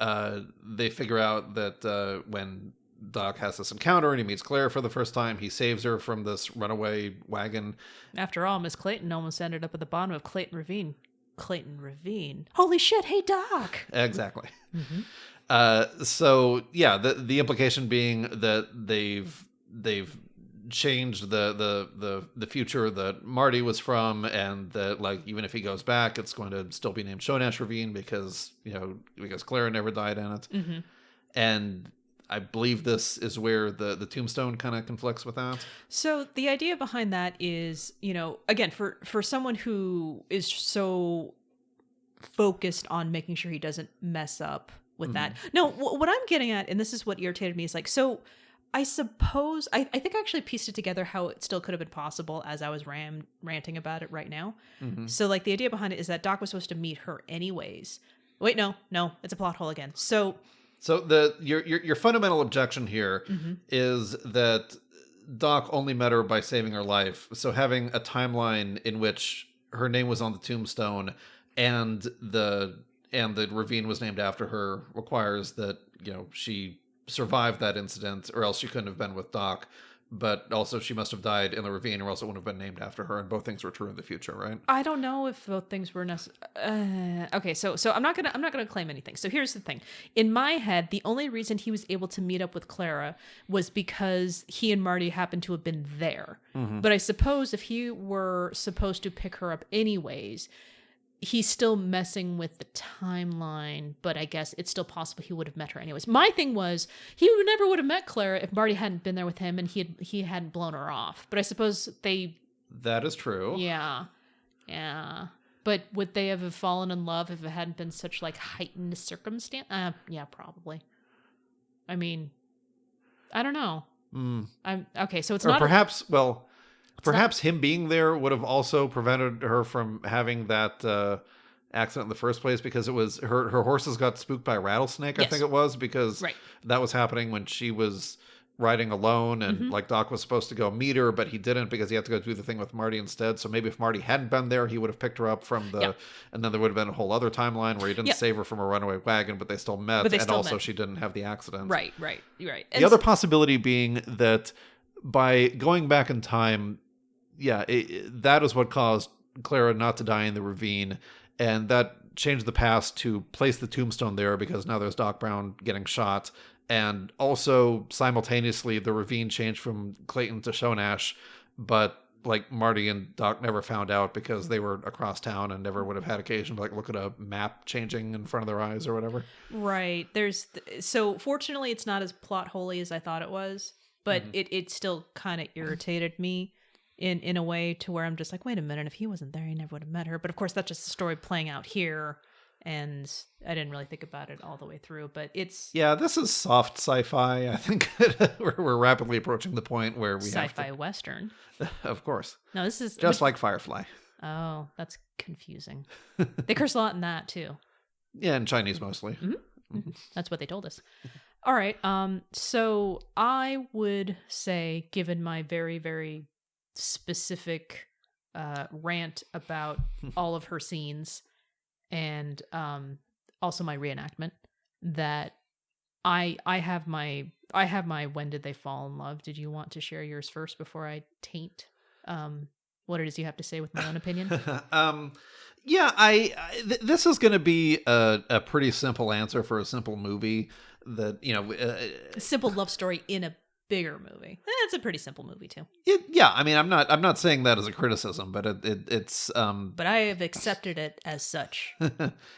they figure out that when Doc has this encounter and he meets Claire for the first time, he saves her from this runaway wagon. After all, Miss Clayton almost ended up at the bottom of Clayton Ravine. Clayton Ravine. Holy shit, hey Doc! Exactly. Mm-hmm. So yeah, the implication being that they've changed the future that Marty was from, and that like even if he goes back, it's going to still be named Shonash Ravine because Clara never died in it. Mm-hmm. And I believe this is where the tombstone kind of conflicts with that. So the idea behind that is, again, for someone who is so focused on making sure he doesn't mess up with that. No, what I'm getting at, and this is what irritated me, is like, so I suppose, I think I actually pieced it together how it still could have been possible as I was ranting about it right now. Mm-hmm. So like the idea behind it is that Doc was supposed to meet her anyways. Wait, no, it's a plot hole again. So your fundamental objection here is that Doc only met her by saving her life. So having a timeline in which her name was on the tombstone and the ravine was named after her requires that, she survived that incident, or else she couldn't have been with Doc. But also she must have died in the ravine, or else it wouldn't have been named after her, and both things were true in the future, right? I don't know if both things were necessary. Okay, so I'm not gonna claim anything. So here's the thing: in my head, the only reason he was able to meet up with Clara was because he and Marty happened to have been there. Mm-hmm. But I suppose if he were supposed to pick her up anyways, he's still messing with the timeline, but I guess it's still possible he would have met her anyways. My thing was he never would have met Clara if Marty hadn't been there with him and he hadn't blown her off. But I suppose that is true. Yeah. But would they have fallen in love if it hadn't been such like heightened circumstance? Yeah, probably. I mean, I don't know. I'm okay. So it's or not perhaps him being there would have also prevented her from having that accident in the first place, because it was her horses got spooked by a rattlesnake. Yes. I think it was, because that was happening when she was riding alone, and like Doc was supposed to go meet her, but he didn't because he had to go do the thing with Marty instead. So maybe if Marty hadn't been there, he would have picked her up from the, and then there would have been a whole other timeline where he didn't save her from a runaway wagon, but they still met, and also she didn't have the accident. Right. The other possibility being that by going back in time, that is what caused Clara not to die in the ravine, and that changed the past to place the tombstone there because now there's Doc Brown getting shot. And also, simultaneously, the ravine changed from Clayton to Shonash, but like Marty and Doc never found out because they were across town and never would have had occasion to like look at a map changing in front of their eyes or whatever. Right. So fortunately, it's not as plot holy as I thought it was, but it still kind of irritated me in a way to where I'm just like, wait a minute, if he wasn't there, he never would have met her. But of course, that's just the story playing out here. And I didn't really think about it all the way through, but it's... Yeah, this is soft sci-fi. I think we're rapidly approaching the point where we have Sci-fi Western. Of course. No, this is... Just like Firefly. Oh, that's confusing. They curse a lot in that, too. Yeah, in Chinese mostly. That's what they told us. All right, so I would say, given my very, very specific rant about all of her scenes... and also my reenactment, that I have my when did they fall in love. Did you want to share yours first before I taint what it is you have to say with my own opinion? This is going to be a pretty simple answer for a simple movie that, a simple love story in a bigger movie. It's a pretty simple movie too. I mean, I'm not saying that as a criticism, but it's but I have accepted it as such.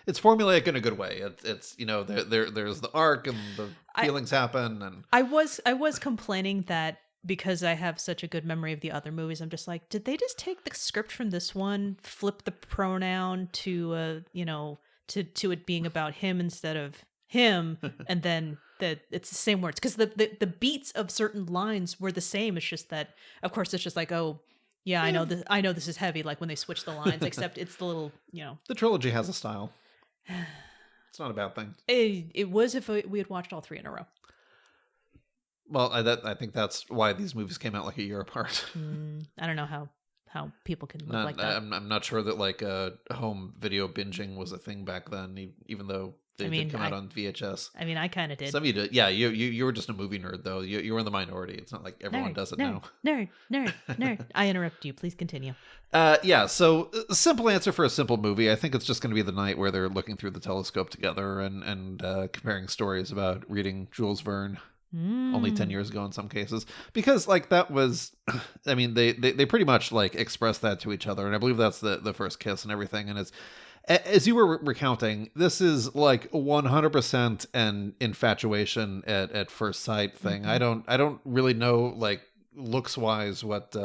It's formulaic in a good way. It's there's the arc and the feelings happen, and I was complaining that because I have such a good memory of the other movies, I'm just like, did they just take the script from this one, flip the pronoun to to it being about him instead of him, and then it's the same words, because the beats of certain lines were the same. It's just that, of course, it's just like, oh yeah, I know this is heavy, like when they switch the lines, except it's the little the trilogy has a style. It's not a bad thing. It was if we had watched all three in a row. Well, I think that's why these movies came out like a year apart. I don't know how people can live like that. I'm not sure that like home video binging was a thing back then, even though they did come out on VHS. I mean, I kind of did. Some of you did. Yeah, you were just a movie nerd, though. You were in the minority. It's not like everyone does it now. Nerd. I interrupt you. Please continue. So simple answer for a simple movie. I think it's just going to be the night where they're looking through the telescope together and comparing stories about reading Jules Verne. Only 10 years ago in some cases, because like that was, I mean, they pretty much like expressed that to each other, and I believe that's the first kiss and everything. And it's, as you were recounting, this is like 100% an infatuation at first sight thing. I don't really know, like, looks wise what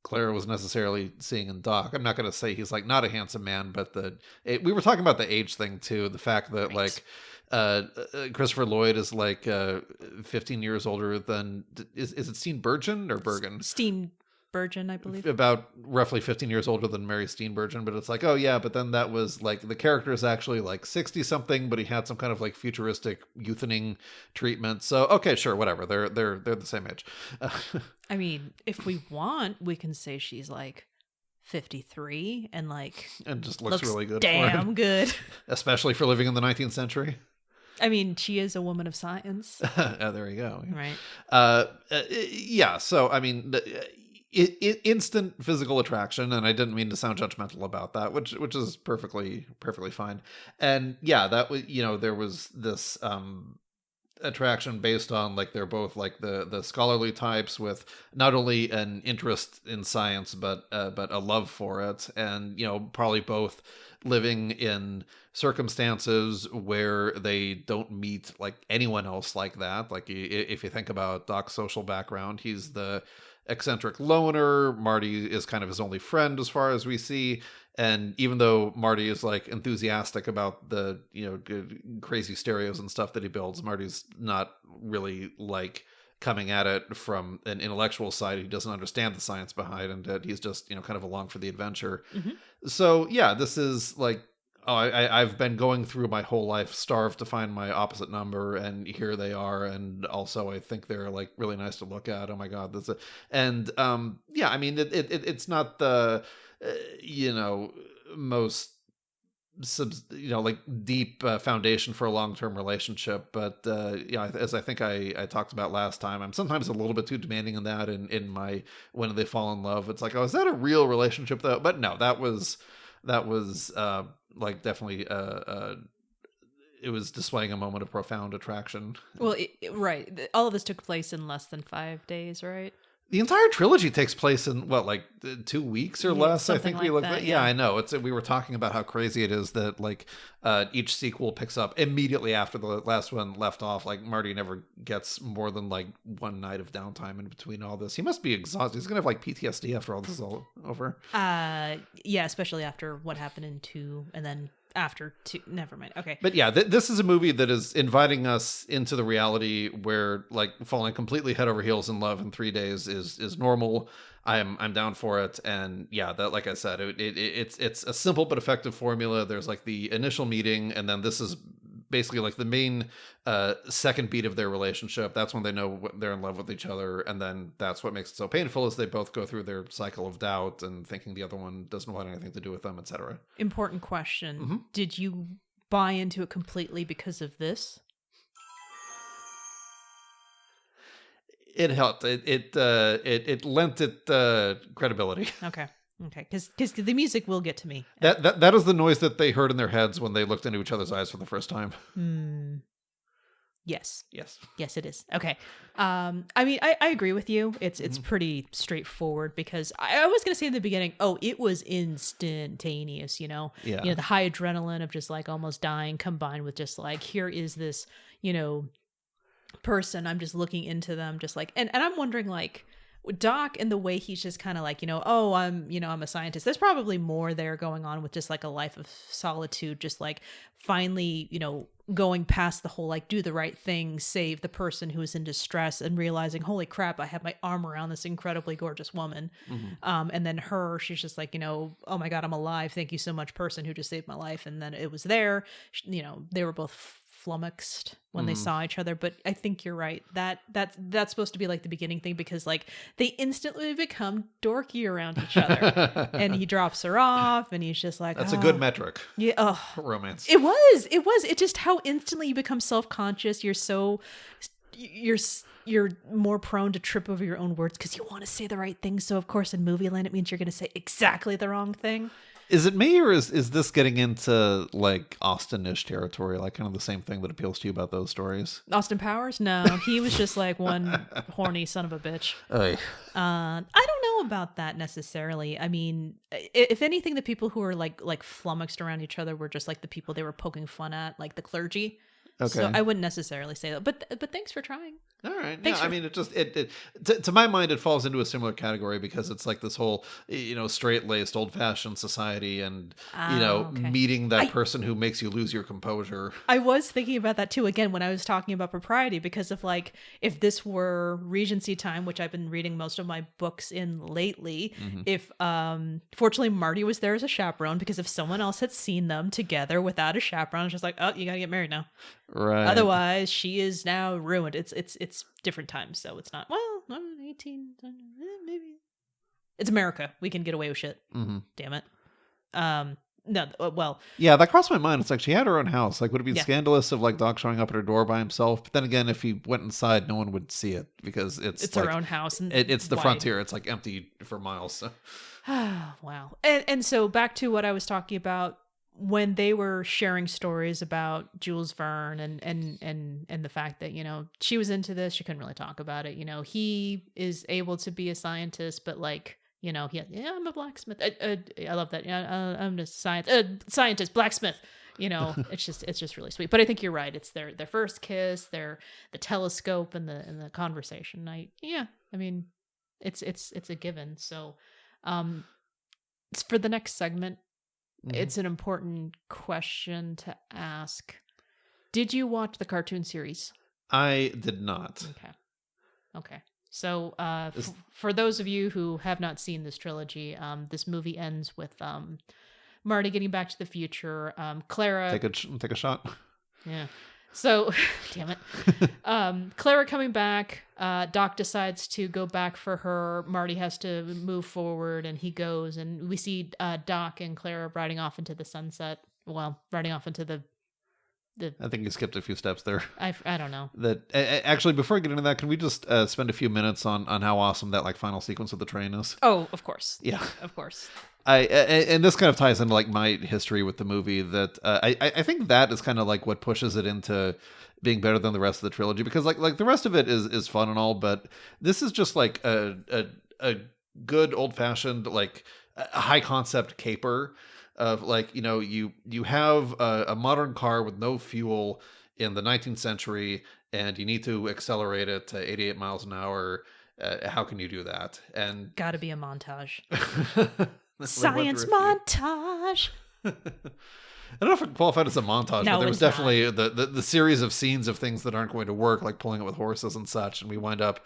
Clara was necessarily seeing in Doc. I'm not going to say he's like not a handsome man, but we were talking about the age thing too, the fact that like Christopher Lloyd is like 15 years older than is it Steenburgen or Bergen? Steenburgen, I believe. About roughly 15 years older than Mary Steenburgen, but it's like, oh yeah, but then that was like the character is actually like 60 something, but he had some kind of like futuristic youthening treatment. So okay, sure, whatever. They're the same age. I mean, if we want, we can say she's like 53 and just looks really good. Damn good. Especially for living in the 19th century. I mean, she is a woman of science. There you go. Right. Yeah. So, I mean, instant physical attraction, and I didn't mean to sound judgmental about that, which is perfectly fine. And yeah, that was, there was this attraction based on like they're both like the scholarly types with not only an interest in science but a love for it, and probably both living in circumstances where they don't meet like anyone else like that. Like if you think about Doc's social background, he's the eccentric loner. Marty is kind of his only friend as far as we see. And even though Marty is like enthusiastic about the, crazy stereos and stuff that he builds, Marty's not really like coming at it from an intellectual side. He doesn't understand the science behind it. He's just, kind of along for the adventure. Mm-hmm. So yeah, this is like, I've been going through my whole life starved to find my opposite number, and here they are. And also, I think they're like really nice to look at. Oh my god, that's it. And yeah, I mean, it's not the most like deep foundation for a long-term relationship, but as I think I talked about last time, I'm sometimes a little bit too demanding in that. In my when they fall in love, it's like, oh, is that a real relationship though? But no, that was like definitely it was displaying a moment of profound attraction. Well, right. All of this took place in less than 5 days, right? The entire trilogy takes place in what, like 2 weeks or less? I think we looked at. Yeah, I know. We were talking about how crazy it is that like each sequel picks up immediately after the last one left off. Like Marty never gets more than like one night of downtime in between all this. He must be exhausted. He's gonna have like PTSD after all this is all over. Yeah, especially after what happened in 2 and then after 2. Never mind. Okay. But yeah, this is a movie that is inviting us into the reality where like falling completely head over heels in love in 3 days is normal. I'm down for it. And yeah, that, like I said, it's a simple but effective formula. There's like the initial meeting, and then this is basically like the main second beat of their relationship. That's when they know they're in love with each other, and then that's what makes it so painful, is they both go through their cycle of doubt and thinking the other one doesn't want anything to do with them, etc. Important question. Mm-hmm. Did you buy into it completely because of this? It helped. It lent it credibility. Okay, because the music will get to me. That is the noise that they heard in their heads when they looked into each other's eyes for the first time. Yes, it is. Okay. I mean, I agree with you. It's pretty straightforward, because I was going to say in the beginning, it was instantaneous, Yeah. The high adrenaline of just like almost dying combined with just like, here is this, person. I'm just looking into them, just like, and I'm wondering like, Doc and the way he's just kind of like, I'm a scientist. There's probably more there going on with just like a life of solitude, just like finally, going past the whole like do the right thing, save the person who is in distress, and realizing, holy crap, I have my arm around this incredibly gorgeous woman. Mm-hmm. And then she's just like, oh my God, I'm alive. Thank you so much, person who just saved my life. And then it was there, they were both flummoxed when they saw each other. But I think you're right, that's supposed to be like the beginning thing, because like they instantly become dorky around each other. And he drops her off, and he's just like, that's a good metric. Yeah, for romance. It was just how instantly you become self-conscious. You're more prone to trip over your own words because you want to say the right thing. So of course in movie land it means you're going to say exactly the wrong thing. Is it me, or is this getting into like Austin-ish territory, like kind of the same thing that appeals to you about those stories? Austin Powers? No, he was just like one horny son of a bitch. I don't know about that necessarily. I mean, if anything, the people who were like flummoxed around each other were just like the people they were poking fun at, like the clergy. Okay. So I wouldn't necessarily say that, but thanks for trying. All right. I mean, to my mind, it falls into a similar category, because it's like this whole, straight-laced, old-fashioned society, and meeting that person who makes you lose your composure. I was thinking about that too. Again, when I was talking about propriety, because of like, if this were Regency time, which I've been reading most of my books in lately, if fortunately Marty was there as a chaperone, because if someone else had seen them together without a chaperone, it's just like, oh, you gotta get married now. Right. Otherwise, she is now ruined. It's different times, so it's not, 18, maybe. It's America. We can get away with shit. Mm-hmm. Damn it. No, well. Yeah, that crossed my mind. It's like, she had her own house. Like, would it be scandalous of like Doc showing up at her door by himself? But then again, if he went inside, no one would see it, because it's like, her own house. And it's the frontier. It's like empty for miles. So. Wow. And so back to what I was talking about. when they were sharing stories about Jules Verne and the fact that, you know, she was into this, she couldn't really talk about it. You know, he is able to be a scientist, but like, you know, I'm a blacksmith. I love that. Yeah, I'm a scientist, blacksmith. You know, it's just really sweet. But I think you're right. It's their first kiss, the telescope and the conversation. I mean, it's a given. So, it's for the next segment. It's an important question to ask. Did you watch the cartoon series? I did not. Okay. So, for those of you who have not seen this trilogy, this movie ends with Marty getting back to the future. Clara, take a shot. Yeah. So, damn it. Clara coming back. Doc decides to go back for her. Marty has to move forward, and he goes. And we see Doc and Clara riding off into the sunset. Well, riding off into the. I think you skipped a few steps there. I don't know. That actually, before I get into that, can we just spend a few minutes on how awesome that like final sequence of the train is? Oh, of course. Yeah, of course. And this kind of ties into like my history with the movie. That I think that is kind of like what pushes it into being better than the rest of the trilogy, because like the rest of it is fun and all, but this is just like a good old fashioned like a high concept caper. Of like, you know, you have a modern car with no fuel in the 19th century, and you need to accelerate it to 88 miles an hour. How can you do that? And gotta be a montage. Science montage. I don't know if it qualified as a montage, but there was definitely the series of scenes of things that aren't going to work, like pulling it with horses and such. And we wind up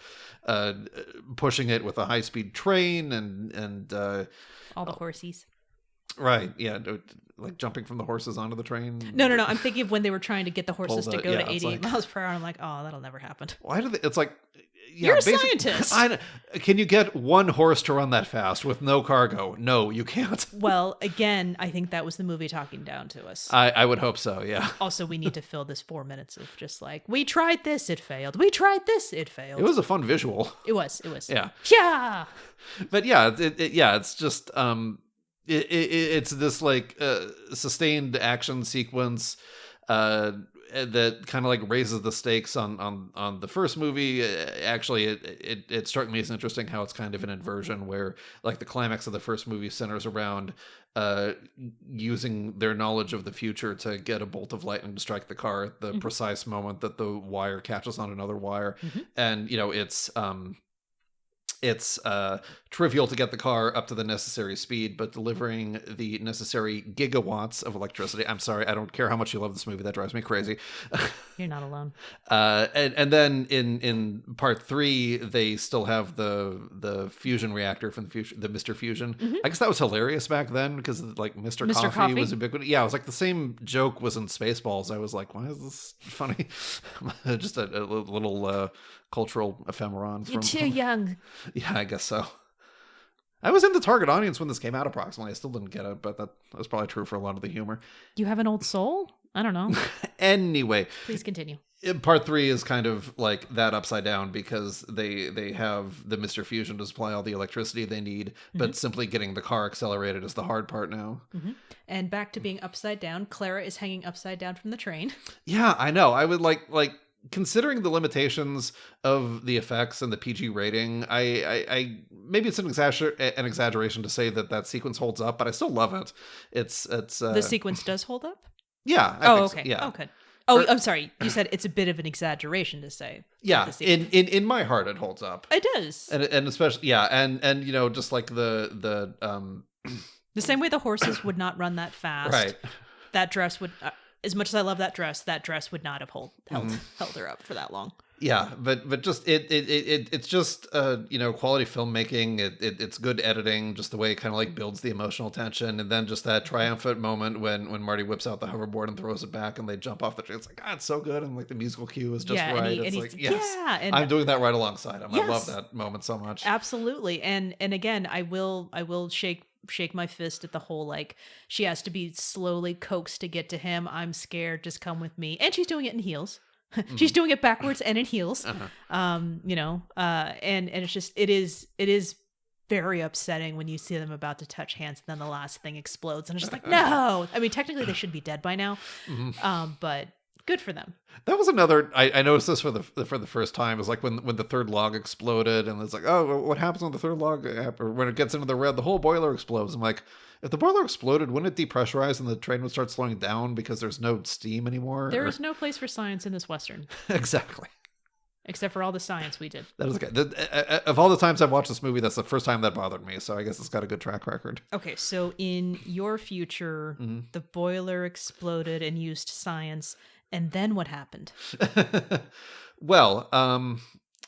pushing it with a high-speed train and all the horsies. Right, yeah, like jumping from the horses onto the train. No. I'm thinking of when they were trying to get the horses to go to 88 miles per hour. I'm like, oh, that'll never happen. Why do they? It's like, yeah, you're a scientist. Can you get one horse to run that fast with no cargo? No, you can't. Well, again, I think that was the movie talking down to us. I would hope so, yeah. Also, we need to fill this 4 minutes of just like, we tried this, it failed. We tried this, it failed. It was a fun visual. It was. Yeah. Yeah. But yeah, it's just it's this like sustained action sequence that kind of like raises the stakes on the first movie. Actually, it struck me as interesting how it's kind of an inversion where like the climax of the first movie centers around using their knowledge of the future to get a bolt of lightning to strike the car at the precise moment that the wire catches on another wire. And you know, it's trivial to get the car up to the necessary speed, but delivering the necessary gigawatts of electricity. I'm sorry, I don't care how much you love this movie. That drives me crazy. You're not alone. And then in part 3, they still have the fusion reactor from the Mr. Fusion. I guess that was hilarious back then because like Mr. Coffee was a big one. Yeah, it was like the same joke was in Spaceballs. I was like, why is this funny? Just a little cultural ephemeron. You're too young. Yeah, I guess so. I was in the target audience when this came out approximately. I still didn't get it, but that was probably true for a lot of the humor. You have an old soul? I don't know. Anyway. Please continue. Part 3 is kind of like that upside down because they have the Mr. Fusion to supply all the electricity they need, but simply getting the car accelerated is the hard part now. And back to being upside down, Clara is hanging upside down from the train. Yeah, I know. I would like considering the limitations of the effects and the PG rating, I maybe it's an exaggeration to say that sequence holds up, but I still love it. It's the sequence does hold up? Yeah. I think okay. So, yeah. Oh, good. Oh, I'm sorry. You said it's a bit of an exaggeration to say. Yeah, in my heart, it holds up. It does, and especially and you know, just like the same way the horses would not run that fast. Right. That dress would. As much as I love that dress would not have held her up for that long. Yeah, but just it's just you know, quality filmmaking. It's good editing, just the way it kind of like builds the emotional tension, and then just that triumphant moment when Marty whips out the hoverboard and throws it back, and they jump off the train. It's like, it's so good, and like the musical cue is just right. It's like, yes, and I'm doing that right alongside him. Yes. I love that moment so much. Absolutely, and again, I will shake my fist at the whole like she has to be slowly coaxed to get to him. I'm scared, just come with me. And she's doing it in heels. She's doing it backwards and in heels. You know, and it's just it is very upsetting when you see them about to touch hands and then the last thing explodes. And I'm just like, no. I mean, technically they should be dead by now. But good for them. That was another. I noticed this for the first time. Is like when the third log exploded, and it's like, oh, what happens when the third log, or when it gets into the red, the whole boiler explodes. I'm like, if the boiler exploded, wouldn't it depressurize and the train would start slowing down because there's no steam anymore? There is no place for science in this Western. Exactly. Except for all the science we did. That was okay. Of all the times I've watched this movie, that's the first time that bothered me. So I guess it's got a good track record. Okay, so in your future, the boiler exploded and used science. And then what happened? Well,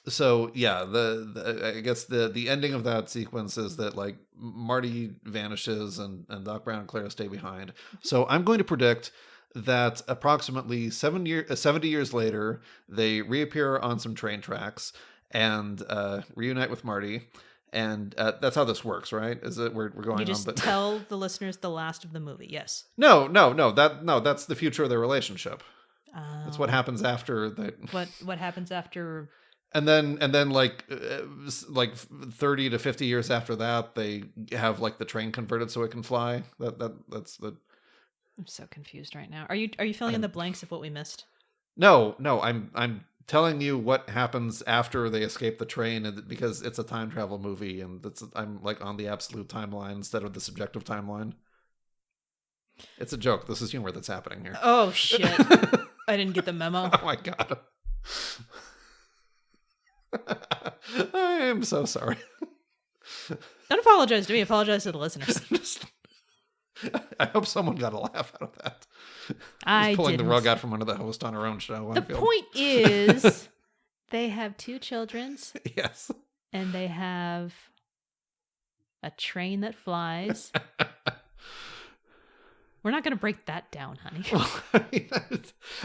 so yeah, I guess the ending of that sequence is that like Marty vanishes and Doc Brown and Clara stay behind. So I'm going to predict that approximately 70 years later, they reappear on some train tracks and reunite with Marty. And that's how this works, right? Is it we're going you just on? Tell the listeners the last of the movie. Yes. No. That's the future of their relationship. That's what happens after that. What happens after? And then like 30 to 50 years after that, they have like the train converted so it can fly. That's the. I'm so confused right now. Are you filling in the blanks of what we missed? No. I'm telling you what happens after they escape the train, because it's a time travel movie, and I'm like on the absolute timeline instead of the subjective timeline. It's a joke. This is humor that's happening here. Oh shit! I didn't get the memo. Oh my god. I am so sorry. Don't apologize to me. Apologize to the listeners. I hope someone got a laugh out of that. I pulling didn't. the rug out from under the host on her own show. The point is, they have 2 children. Yes. And they have a train that flies. We're not going to break that down, honey. Well, I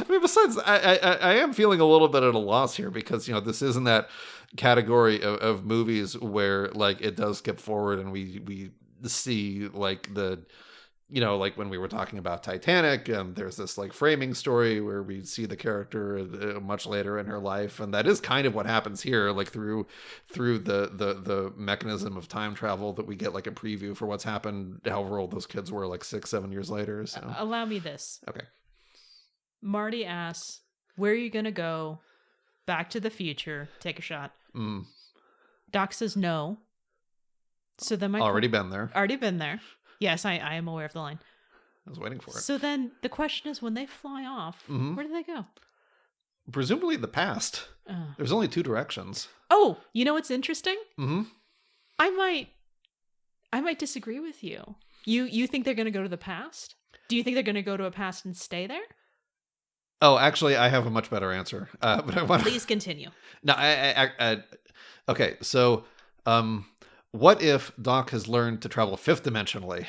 mean, besides, I am feeling a little bit at a loss here because, this isn't that category of movies where, like, it does skip forward and we see, like, like when we were talking about Titanic, and there's this, like, framing story where we see the character much later in her life, and that is kind of what happens here, like, through the mechanism of time travel that we get, like, a preview for what's happened, however old those kids were, like 6-7 years later. So. Allow me this. Okay. Marty asks, where are you going to go? Back to the future. Take a shot. Doc says no. So then Already been there. Yes, I am aware of the line. I was waiting for it. So then the question is, when they fly off, where do they go? Presumably the past. There's only 2 directions. Oh, you know what's interesting? Mm-hmm. I might disagree with you. You think they're going to go to the past? Do you think they're going to go to a past and stay there? Oh, actually, I have a much better answer. But I want. Please continue. No, okay. So, what if Doc has learned to travel 5th dimensionally?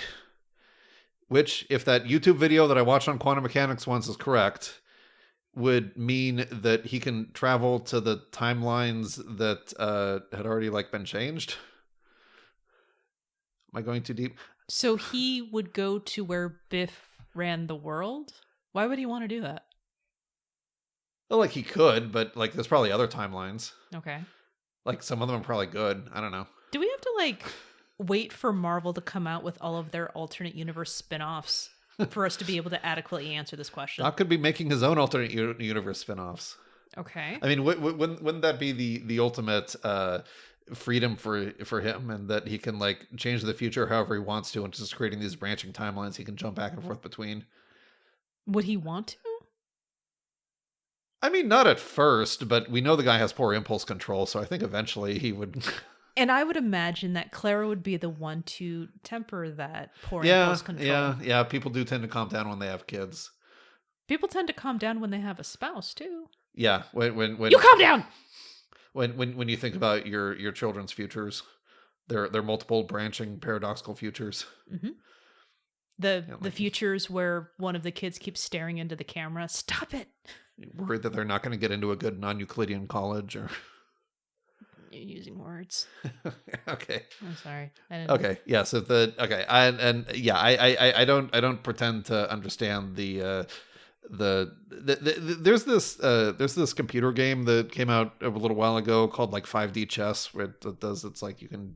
Which, if that YouTube video that I watched on quantum mechanics once is correct, would mean that he can travel to the timelines that had already like been changed. Am I going too deep? So he would go to where Biff ran the world? Why would he want to do that? Well, like he could, but like there's probably other timelines. Okay. Like some of them are probably good. I don't know. Do we have to like wait for Marvel to come out with all of their alternate universe spin-offs for us to be able to adequately answer this question? Doc could be making his own alternate universe spin-offs. Okay. I mean, wouldn't that be the ultimate freedom for him, and that he can like change the future however he wants to, and just creating these branching timelines he can jump back and forth between? Would he want to? I mean, not at first, but we know the guy has poor impulse control, so I think eventually he would. And I would imagine that Clara would be the one to temper that poor impulse control. Yeah. People do tend to calm down when they have kids. People tend to calm down when they have a spouse too. Yeah, when you calm down. When you think about your children's futures, they're multiple branching paradoxical futures. Mm-hmm. The futures where one of the kids keeps staring into the camera. Stop it. You're worried that they're not going to get into a good non-Euclidean college, or you're using words. Okay. I'm sorry. Okay. Yeah. So I don't pretend to understand there's this computer game that came out a little while ago called like 5D chess, where it's like you can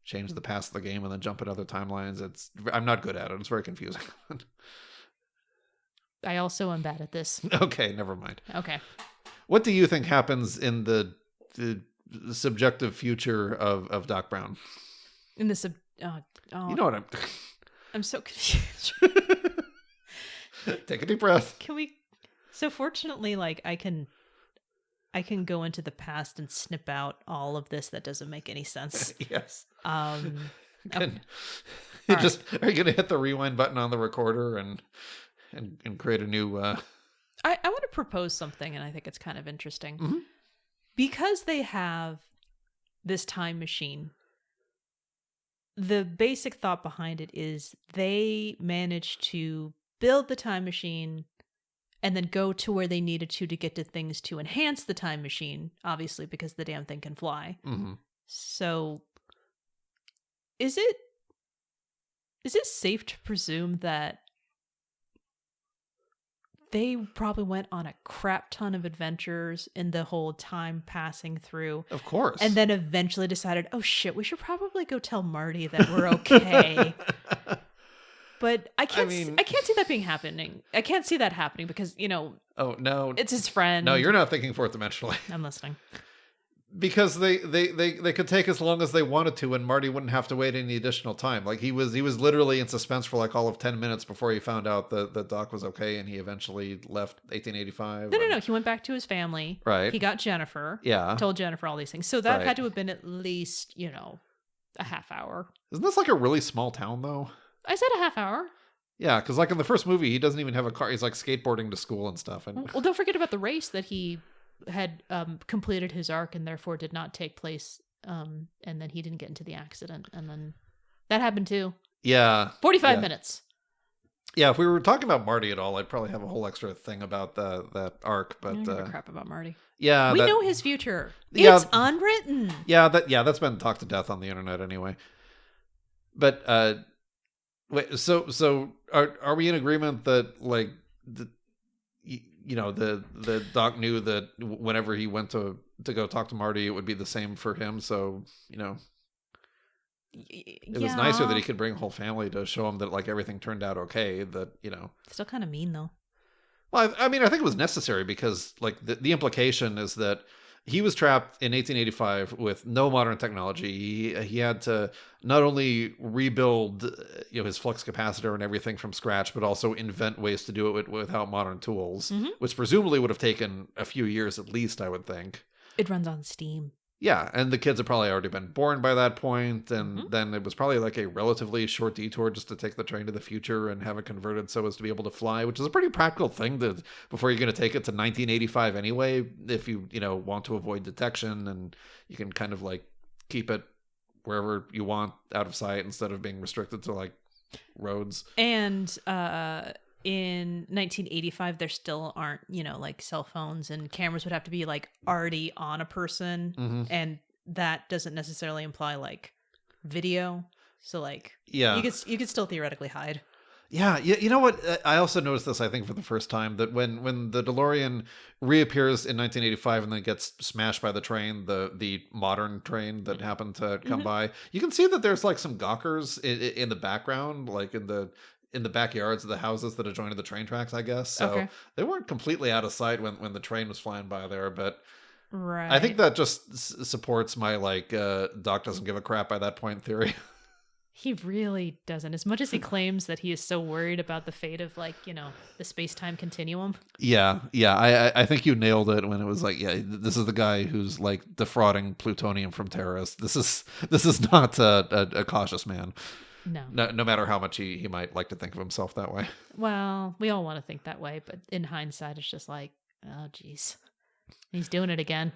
change the past of the game and then jump at other timelines. I'm not good at it. It's very confusing. I also am bad at this. Okay, never mind. Okay. What do you think happens in the subjective future of Doc Brown? In the You know what I'm so confused. Take a deep breath. Can we? So fortunately, like I can go into the past and snip out all of this that doesn't make any sense. Yes. Okay. Are you going to hit the rewind button on the recorder and create a new? I want to propose something, and I think it's kind of interesting. Mm-hmm. Because they have this time machine. The basic thought behind it is they managed to build the time machine and then go to where they needed to get to things to enhance the time machine, obviously, because the damn thing can fly. Mm-hmm. So is it safe to presume that they probably went on a crap ton of adventures in the whole time passing through? Of course. And then eventually decided, oh shit, we should probably go tell Marty that we're okay. But I can't see that being happening. I can't see that happening because, oh no, it's his friend. No, you're not thinking fourth dimensionally. I'm listening. Because they could take as long as they wanted to, and Marty wouldn't have to wait any additional time. Like he was literally in suspense for like all of 10 minutes before he found out that Doc was okay, and he eventually left 1885. No. He went back to his family. Right. He got Jennifer. Yeah. Told Jennifer all these things. So that Right. had to have been at least, a half hour. Isn't this like a really small town though? I said a half hour. Yeah, because like in the first movie, he doesn't even have a car. He's like skateboarding to school and stuff. And Well, don't forget about the race that he had completed his arc and therefore did not take place. And then he didn't get into the accident. And then that happened too. Yeah. 45 minutes. Yeah, if we were talking about Marty at all, I'd probably have a whole extra thing about that arc. But I don't give a crap about Marty. Yeah, we know his future. Yeah, it's unwritten. Yeah, that's been talked to death on the internet anyway. But wait, so are we in agreement that like the Doc knew that whenever he went to go talk to Marty, it would be the same for him. So it was nicer that he could bring a whole family to show him that like everything turned out okay. That still kind of mean though. Well, I think it was necessary because like the implication is that he was trapped in 1885 with no modern technology. He had to not only rebuild his flux capacitor and everything from scratch, but also invent ways to do it without modern tools, which presumably would have taken a few years at least, I would think. It runs on steam. Yeah, and the kids had probably already been born by that point, and then it was probably like a relatively short detour just to take the train to the future and have it converted so as to be able to fly, which is a pretty practical thing before you're going to take it to 1985 anyway, if you want to avoid detection, and you can kind of like keep it wherever you want out of sight instead of being restricted to like roads. And in 1985 there still aren't like cell phones, and cameras would have to be like already on a person, and that doesn't necessarily imply like video, so like you could still theoretically hide. Yeah, you know what? I also noticed this, I think, for the first time, that when the DeLorean reappears in 1985 and then gets smashed by the train, the modern train that happened to come by, you can see that there's like some gawkers in the background, like in the backyards of the houses that adjoined the train tracks, I guess. So they weren't completely out of sight when the train was flying by there, but right. I think that just supports my like Doc doesn't give a crap by that point theory. He really doesn't. As much as he claims that he is so worried about the fate of like, the space-time continuum. Yeah. I think you nailed it when it was like, yeah, this is the guy who's like defrauding plutonium from terrorists. This is not a cautious man. No matter how much he might like to think of himself that way. Well, we all want to think that way, but in hindsight, it's just like, oh, geez, he's doing it again.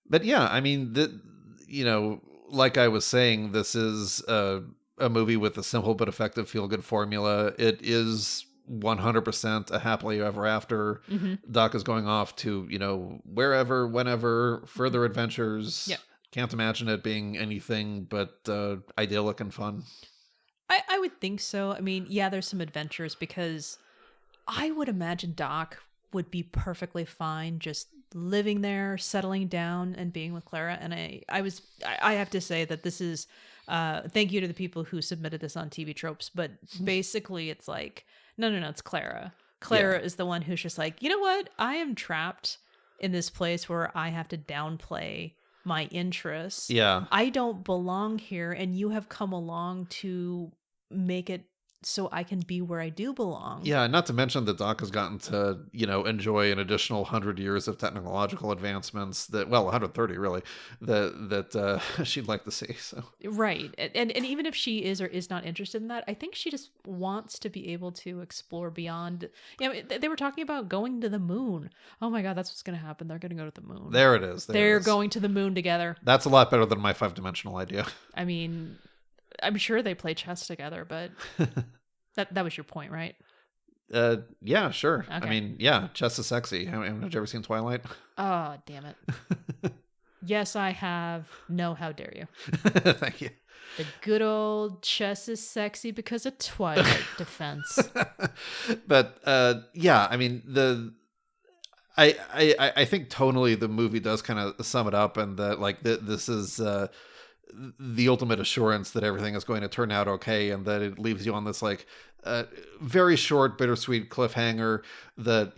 But yeah, I mean, like I was saying, this is a movie with a simple but effective feel-good formula. It is 100% a happily ever after. Doc is going off to, wherever, whenever, further adventures. Yeah. Can't imagine it being anything but idyllic and fun. I would think so. I mean, yeah, there's some adventures because I would imagine Doc would be perfectly fine just living there, settling down, and being with Clara. And I have to say that this is thank you to the people who submitted this on TV Tropes, but basically it's like no, it's Clara. Clara is the one who's just like, you know what? I am trapped in this place where I have to downplay my interests. Yeah. I don't belong here, and you have come along to make it so I can be where I do belong. Yeah, not to mention that Doc has gotten to, enjoy an additional 100 years of technological advancements 130 really, that she'd like to see. So Right. And even if she is or is not interested in that, I think she just wants to be able to explore beyond. They were talking about going to the moon. Oh my God, that's what's going to happen. They're going to go to the moon. There it is. They're going to the moon together. That's a lot better than my 5-dimensional idea. I mean, I'm sure they play chess together, but that was your point, right? Yeah, sure. Okay. I mean, yeah, chess is sexy. Haven't you ever seen Twilight? Oh, damn it. Yes, I have. No, how dare you? Thank you. The good old chess is sexy because of Twilight defense. But yeah, I mean I think tonally the movie does kind of sum it up, and that this is the ultimate assurance that everything is going to turn out okay, and that it leaves you on this very short, bittersweet cliffhanger that,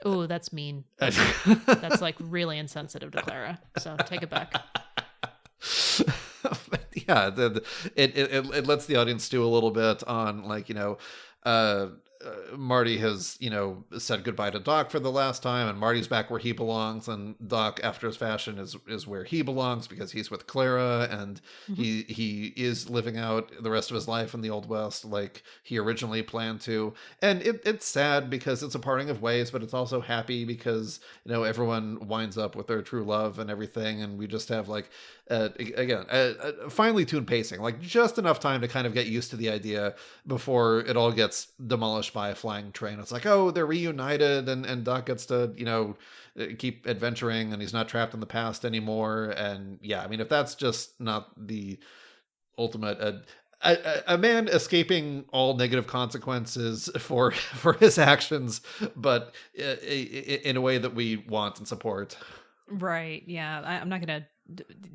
Oh, that's mean. That's really insensitive to Clara. So take it back. Yeah, it lets the audience stew a little bit on Marty has, said goodbye to Doc for the last time, and Marty's back where he belongs, and Doc, after his fashion, is where he belongs because he's with Clara, and he is living out the rest of his life in the Old West like he originally planned to. And it's sad because it's a parting of ways, but it's also happy because, everyone winds up with their true love and everything, and we just have finely tuned pacing, just enough time to kind of get used to the idea before it all gets demolished by a flying train. It's like, oh, they're reunited, and Doc gets to, keep adventuring, and he's not trapped in the past anymore. And yeah, I mean, if that's just not the ultimate, a man escaping all negative consequences for his actions, but in a way that we want and support. Right. Yeah. I'm not going to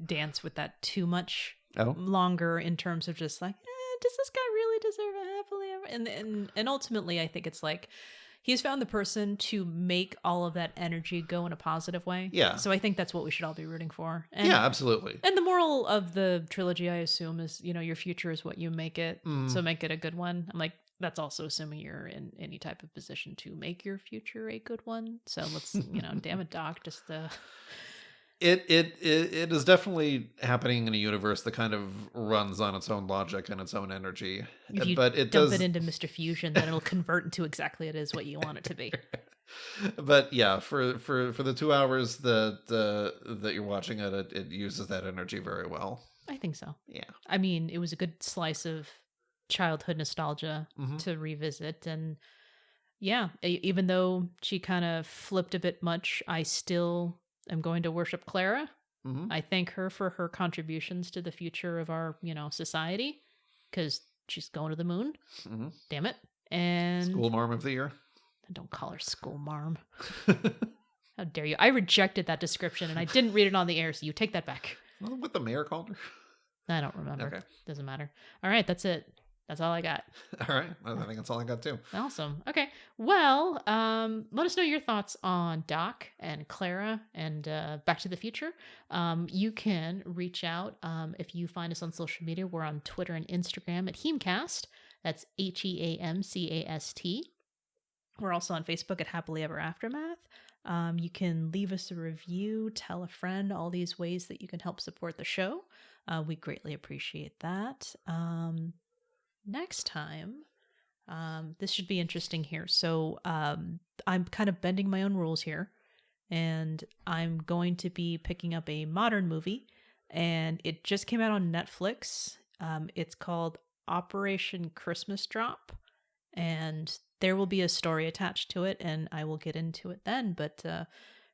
dance with that too much longer in terms of just does this guy really deserve a happily ever? And ultimately, I think it's he's found the person to make all of that energy go in a positive way. Yeah. So I think that's what we should all be rooting for. And, yeah, absolutely. And the moral of the trilogy, I assume, is, your future is what you make it. So make it a good one. I'm that's also assuming you're in any type of position to make your future a good one. So let's, damn it, Doc, just It is definitely happening in a universe that kind of runs on its own logic and its own energy. If you but it dump does it into Mr. Fusion, then it'll convert into exactly it is what you want it to be. But yeah, for the 2 hours that you're watching it uses that energy very well. I think so. Yeah. I mean, it was a good slice of childhood nostalgia to revisit, and yeah, even though she kind of flipped a bit much, I still am going to worship Clara. I thank her for her contributions to the future of our, society, because she's going to the moon. Damn it. And School Marm of the Year. Don't call her School Marm. How dare you? I rejected that description, and I didn't read it on the air, so you take that back. Well, what the mayor called her? I don't remember. Okay. Doesn't matter. All right, that's it. That's all I got. All right. I think that's all I got too. Awesome. Okay. Well, let us know your thoughts on Doc and Clara and Back to the Future. You can reach out if you find us on social media. We're on Twitter and Instagram at HEAMCast. That's HEAMCAST. We're also on Facebook at Happily Ever Aftermath. You can leave us a review, tell a friend, all these ways that you can help support the show. We greatly appreciate that. Next time, this should be interesting here. So I'm kind of bending my own rules here, and I'm going to be picking up a modern movie, and it just came out on Netflix. It's called Operation Christmas Drop, and there will be a story attached to it, and I will get into it then. But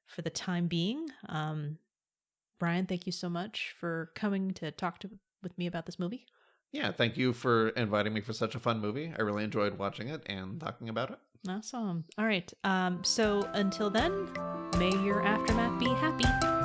for the time being, Brian, thank you so much for coming to talk with me about this movie. Yeah, thank you for inviting me for such a fun movie. I really enjoyed watching it and talking about it. Awesome. All right. So until then, may your aftermath be happy.